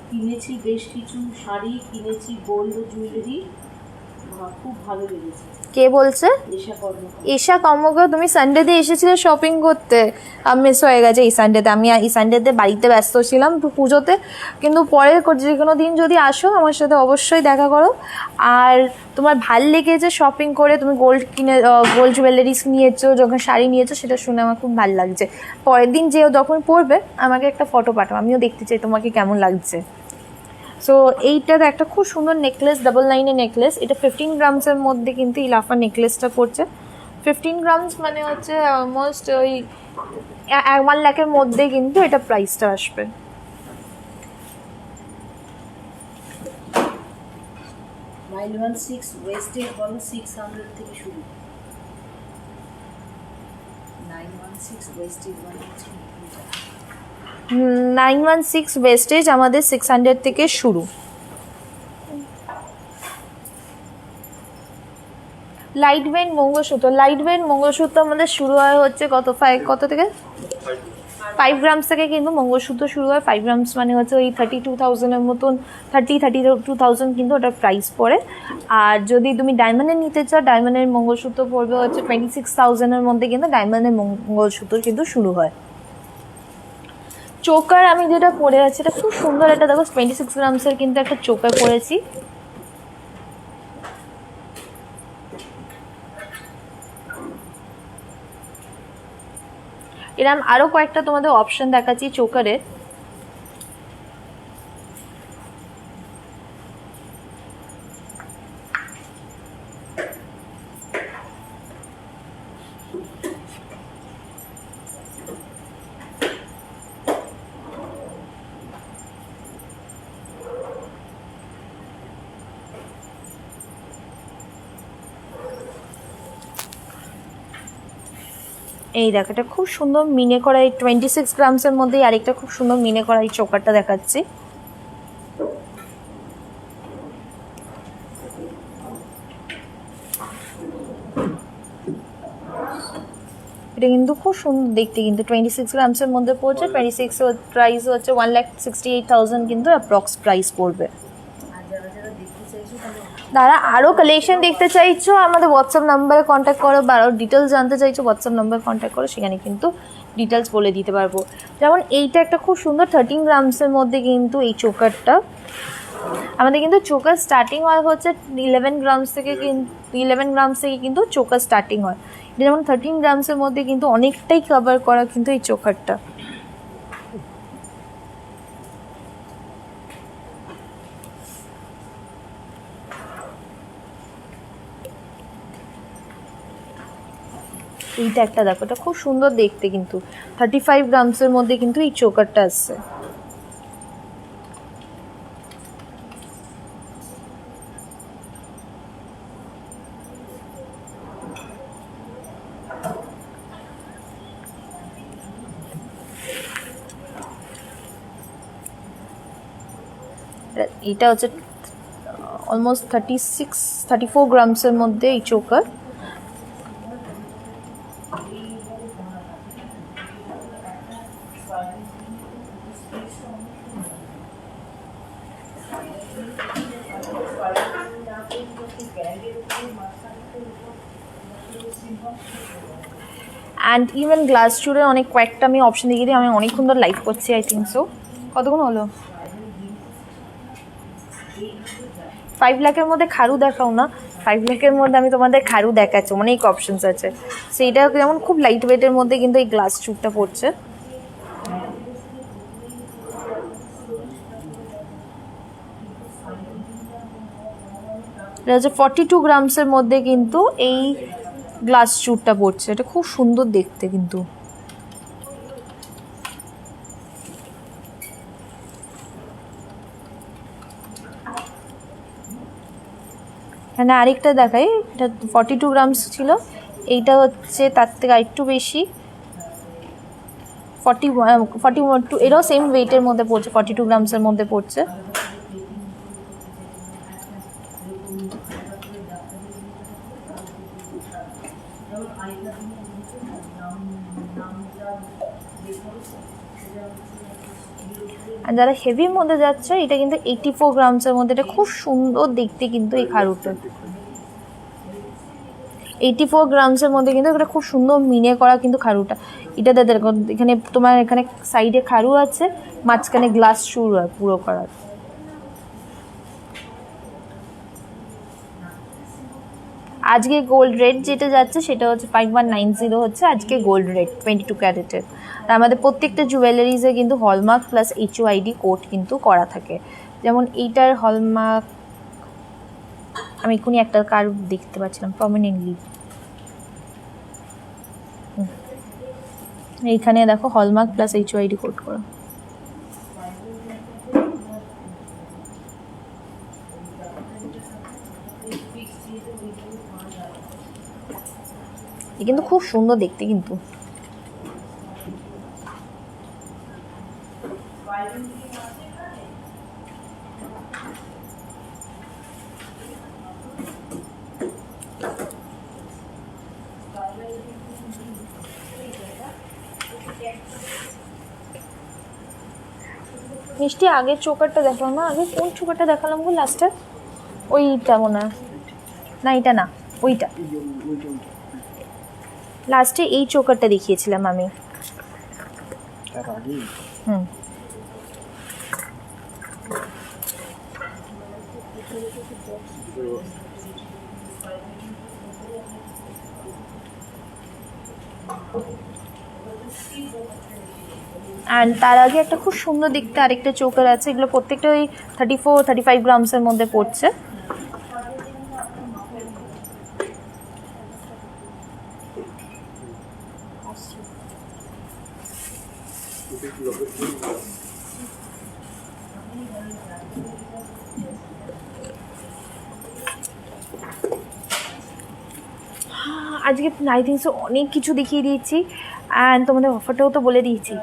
কিনেছি বেশ কিছু শাড়ি, কিনেছি গোল্ড জুয়েলারি, খুব ভালো লেগেছে। কে বলছে? এশা কর্মকার। ঈশা কর্মকার, তুমি সানডেতে এসেছিলে শপিং করতে, মিস হয়ে গেছে এই সানডেতে। আমি এই সানডেতে বাড়িতে ব্যস্ত ছিলাম পুজোতে, কিন্তু পরে যে কোনো দিন যদি আসো আমার সাথে অবশ্যই দেখা করো। আর তোমার ভাল লেগেছে শপিং করে, তুমি গোল্ড জুয়েলারিস নিয়েছো, যখন শাড়ি নিয়েছো, সেটা শুনে আমার খুব ভালো লাগছে। পরের দিন যখন পরবে আমাকে একটা ফটো পাঠাও, আমিও দেখতে চাই তোমাকে কেমন লাগছে। সো এইটার একটা খুব সুন্দর নেকলেস, ডাবল লাইনের নেকলেস, এটা 15 গ্রামসের মধ্যে কিন্তু এই লাফা নেকলেসটা পড়ছে। 15 গ্রামস মানে হচ্ছে অলমোস্ট ওই 1 লাখের মধ্যে কিন্তু এটা প্রাইসটা আসবে। 916 ওয়েস্টেজ বলো 600 থেকে শুরু। 916 ওয়েস্টেজ বলো 916 ওয়েস্টেজ আমাদের 600 থেকে শুরু। লাইট ওয়েট মঙ্গলসূত্র আমাদের শুরু হয় হচ্ছে কত থেকে 5 গ্রামস থেকে কিন্তু মঙ্গলসূত্র শুরু হয়। 5 গ্রামস মানে হচ্ছে ওই 32,000-এর মতন, 32,000 কিন্তু ওটার প্রাইস পড়ে। আর যদি তুমি ডায়মন্ডের নিতে চাও, ডায়মন্ডের মঙ্গলসূত্র পড়বে হচ্ছে 26,000-এর মধ্যে, কিন্তু ডায়মন্ডের মঙ্গলসূত্র কিন্তু শুরু হয়। চোকার আমি যেটা পরে আছি এটা খুব সুন্দর, এটা দেখো 26 গ্রামসের কিন্তু একটা চোকার পরেছি। এরকম আরও কয়েকটা তোমাদের অপশন দেখাচ্ছি চোকারের। এই দেখো, এটা খুব সুন্দর মিনে করা, এই 26 গ্রামসের মধ্যে আরেকটা খুব সুন্দর মিনে করা এই চোকারটা দেখাচ্ছি। এটা কিন্তু খুব সুন্দর দেখতে, কিন্তু 26 গ্রামসের মধ্যে পড়ছে। 26 প্রাইস হচ্ছে 1,68,000 কিন্তু অ্যাপ্রক্স প্রাইস পড়বে। যারা আরও কালেকশন দেখতে চাইছো আমাদের হোয়াটসঅ্যাপ নাম্বারে কন্ট্যাক্ট করো, বা আরও ডিটেলস জানতে চাইছো হোয়াটসঅ্যাপ নাম্বারে কন্ট্যাক্ট করো, সেখানে কিন্তু ডিটেলস বলে দিতে পারবো। যেমন এইটা একটা খুব সুন্দর 13 গ্রামসের মধ্যে কিন্তু এই চোকারটা আমাদের কিন্তু চোকার স্টার্টিং হয় হচ্ছে 11 গ্রামস থেকে, 11 গ্রামস থেকে কিন্তু চোকার স্টার্টিং হয়। এটা যেমন 13 গ্রামসের মধ্যে কিন্তু অনেকটাই কভার করা কিন্তু এই চোকারটা। এইটা একটা দেখো, এটা খুব সুন্দর দেখতে, কিন্তু 35 গ্রামসের মধ্যে কিন্তু এই চোকারটা আসছে। এটা হচ্ছে অলমোস্ট 34 গ্রামসের মধ্যে এই চোকার। অ্যান্ড ইভেন গ্লাস চুড়ে অনেক কয়েকটা আমি অপশন দিয়ে দিই। আমি অনেকক্ষণ ধরে লাইভ করছি, আই থিঙ্ক সো। কতক্ষণ হলো? 5 লাখের মধ্যে খারু দেখাও না। 5 লাখের মধ্যে আমি তোমাদের খারু দেখাচ্ছি, অনেক অপশনস আছে। সেইটা যেমন খুব লাইট ওয়েটের মধ্যে কিন্তু এই গ্লাস চুড়টা পড়ছে। এটা হচ্ছে 42 গ্রামসের মধ্যে কিন্তু এই গ্লাস চুড়টা পড়ছে। এটা খুব সুন্দর দেখতে কিন্তু। এখানে আরেকটা দেখাই, এটা 42 গ্রামস ছিল, এইটা হচ্ছে তার থেকে আরেকটু বেশি 41 এটাও সেম ওয়েটের মধ্যে পড়ছে, 42 গ্রামসের মধ্যে পড়ছে। আর যারা হেভির মধ্যে যাচ্ছে এটা কিন্তু 84 গ্রামসের মধ্যে, এটা খুব সুন্দর দেখতে কিন্তু এই খারুটা 84 গ্রামসের মধ্যে কিন্তু এটা খুব সুন্দর মিনে করা কিন্তু খারুটা। এটা দেখো এখানে তোমার এখানে সাইডে খারু আছে, মাঝখানে গ্লাস শুরু হয় পুরো করার। আজকে গোল্ড রেট যেটা যাচ্ছে সেটা হচ্ছে 5190 হচ্ছে আজকে গোল্ড রেট 22 ক্যারেটের। আর আমাদের প্রত্যেকটা জুয়েলারিজে কিন্তু হলমার্ক প্লাস HUID কোড কিন্তু করা থাকে। যেমন এইটার হলমার্ক আমি এক্ষুনি একটা কার দেখতে পাচ্ছিলাম প্রমিনেন্টলি, এইখানে দেখো হলমার্ক প্লাস HUID কোড করা। কিন্তু খুব সুন্দর দেখতে কিন্তু। মিষ্টি আগের চোকারটা দেখালাম না, আগে কোন চোকারটা দেখালাম গো লাস্টে? ওইটা মনে হয় না, এটা না, ওইটা লাস্টে এই চোকারটা দেখিয়েছিলাম আমি। হুম, অ্যান্ড তার আগে একটা খুব সুন্দর দেখতে আরেকটা চোকার আছে, এগুলো প্রত্যেকটা ওই 34-35 গ্রামসের মধ্যে পড়ছে। আজকে আই থিঙ্ক সো অনেক কিছু দেখিয়ে দিয়েছি অ্যান্ড তোমাদের অফারটাও তো বলে দিয়েছি,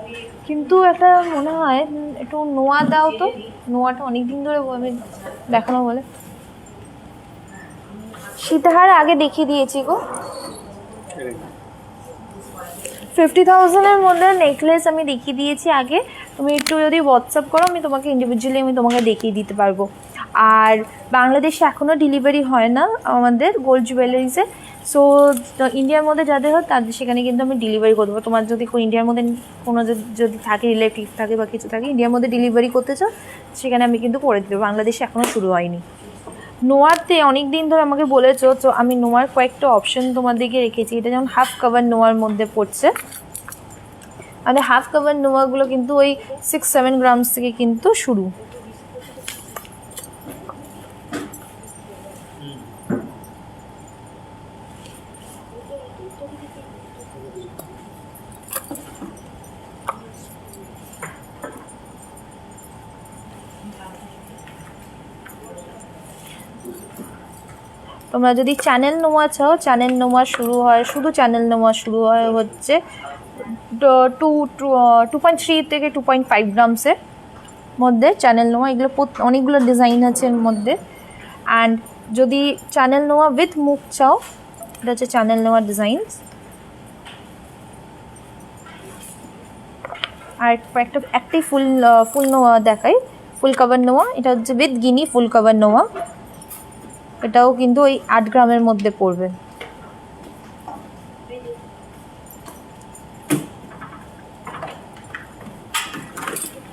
কিন্তু একটা মনে হয় একটু নোয়া দাও তো। নোয়াটা অনেক দিন ধরে আমি দেখানো বলে সীতাহার আগে দেখিয়ে দিয়েছি গো। 50,000-এর মধ্যে নেকলেস আমি দেখিয়ে দিয়েছি আগে। তুমি একটু যদি হোয়াটসঅ্যাপ করো আমি তোমাকে ইন্ডিভিজুয়ালি আমি তোমাকে দেখিয়ে দিতে পারবো। আর বাংলাদেশে এখনও ডেলিভারি হয় না আমাদের গোল্ড জুয়েলারিসে, সো ইন্ডিয়ার মধ্যে যাদের হয় তাদের সেখানে কিন্তু আমি ডেলিভারি করে দেবো। তোমার যদি ইন্ডিয়ার মধ্যে কোনো যদি থাকে রিলেটিভ থাকে বা কিছু থাকে ইন্ডিয়ার মধ্যে ডেলিভারি করতে চাও সেখানে আমি কিন্তু করে দেবো। বাংলাদেশে এখনও শুরু হয়নি। নোয়াতে অনেক দিন ধরে আমাকে বলেছো, তো আমি নোয়ার কয়েকটা অপশন তোমাদেরকে রেখেছি। এটা যেমন হাফ কাভার নোয়ার মধ্যে পড়ছে, আমাদের হাফ কাভার নোয়াগুলো কিন্তু ওই 6-7 গ্রামস থেকে কিন্তু শুরু। তোমরা যদি চ্যানেল নোয়া চাও, চ্যানেল নোয়া শুরু হয়, শুধু চ্যানেল নোয়া শুরু হয় হচ্ছে 2.3 থেকে 2.5 গ্রামসের মধ্যে চ্যানেল নোয়া। এগুলো অনেকগুলো ডিজাইন আছে এর মধ্যে। অ্যান্ড যদি চ্যানেল নোয়া উইথ মুখ চাও, এটা হচ্ছে চ্যানেল নোয়া ডিজাইনস। আর একটাই ফুল নোয়া দেখাই, ফুল কভার নোয়া। এটা হচ্ছে উইথ গিনি ফুল কভার নোয়া, এটাও কিন্তু ওই 8 গ্রামের মধ্যে পড়বে।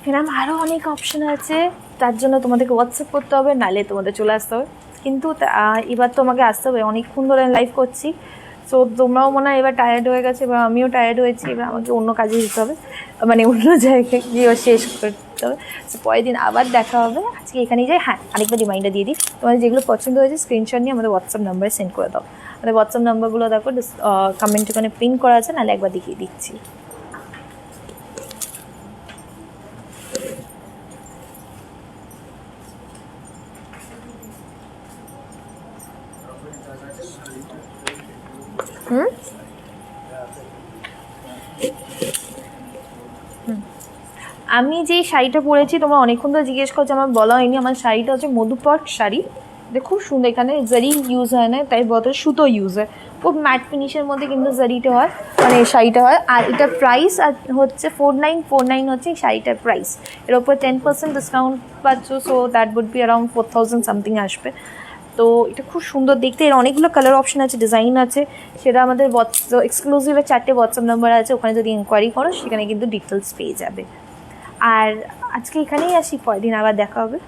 এরকম আরও অনেক অপশান আছে, তার জন্য তোমাদেরকে হোয়াটসঅ্যাপ করতে হবে, নাহলে তোমাদের চলে আসতে হবে। কিন্তু এবার তো আমাকে আসতে হবে, অনেকক্ষণ ধরে লাইভ করছি। সো তোমরাও মনে হয় এবার টায়ার্ড হয়ে গেছে, এবার আমিও টায়ার্ড হয়েছি। এবার আমাকে অন্য কাজে যেতে হবে, মানে অন্য জায়গায় গিয়ে শেষ করতে হবে। সো পরের দিন আবার দেখা হবে। আজকে এখানেই যাই। হ্যাঁ, আরেকবার রিমাইন্ডার দিয়ে দিই, তোমাদের যেগুলো পছন্দ হয়েছে স্ক্রিনশট নিয়ে আমাদের হোয়াটসঅ্যাপ নাম্বারে সেন্ড করে দাও। আমাদের হোয়াটসঅ্যাপ নাম্বারগুলো দেখো কমেন্ট ওখানে পিন করা আছে, নাহলে একবার দেখিয়ে দিচ্ছি। হুম আমি যেই শাড়িটা পরেছি তোমরা অনেকক্ষণ ধরে জিজ্ঞেস করছো, আমার বলা হয়নি, আমার শাড়িটা হচ্ছে মধুপট শাড়ি। এটা খুব সুন্দর, এখানে জারি ইউজ হয় না, তাই বলতে সুতো ইউজ হয়, খুব ম্যাট ফিনিশের মধ্যে কিন্তু জারিটা হয়, মানে শাড়িটা হয়। আর এটা প্রাইস হচ্ছে 4949 হচ্ছে এই শাড়িটার প্রাইস। এর ওপর 10% ডিসকাউন্ট পাচ্ছ, so that would be around 4000 something আসবে। তো এটা খুব সুন্দর দেখতে, এর অনেকগুলো কালার অপশন আছে, ডিজাইন আছে, সেটা আমাদের এক্সক্লুসিভের 4টে হোয়াটসঅ্যাপ নাম্বার আছে, ওখানে যদি ইনকোয়ারি করো সেখানে কিন্তু ডিটেলস পেয়ে যাবে। আর আজকে এখানেই আসি, পরের দিন আবার দেখা হবে।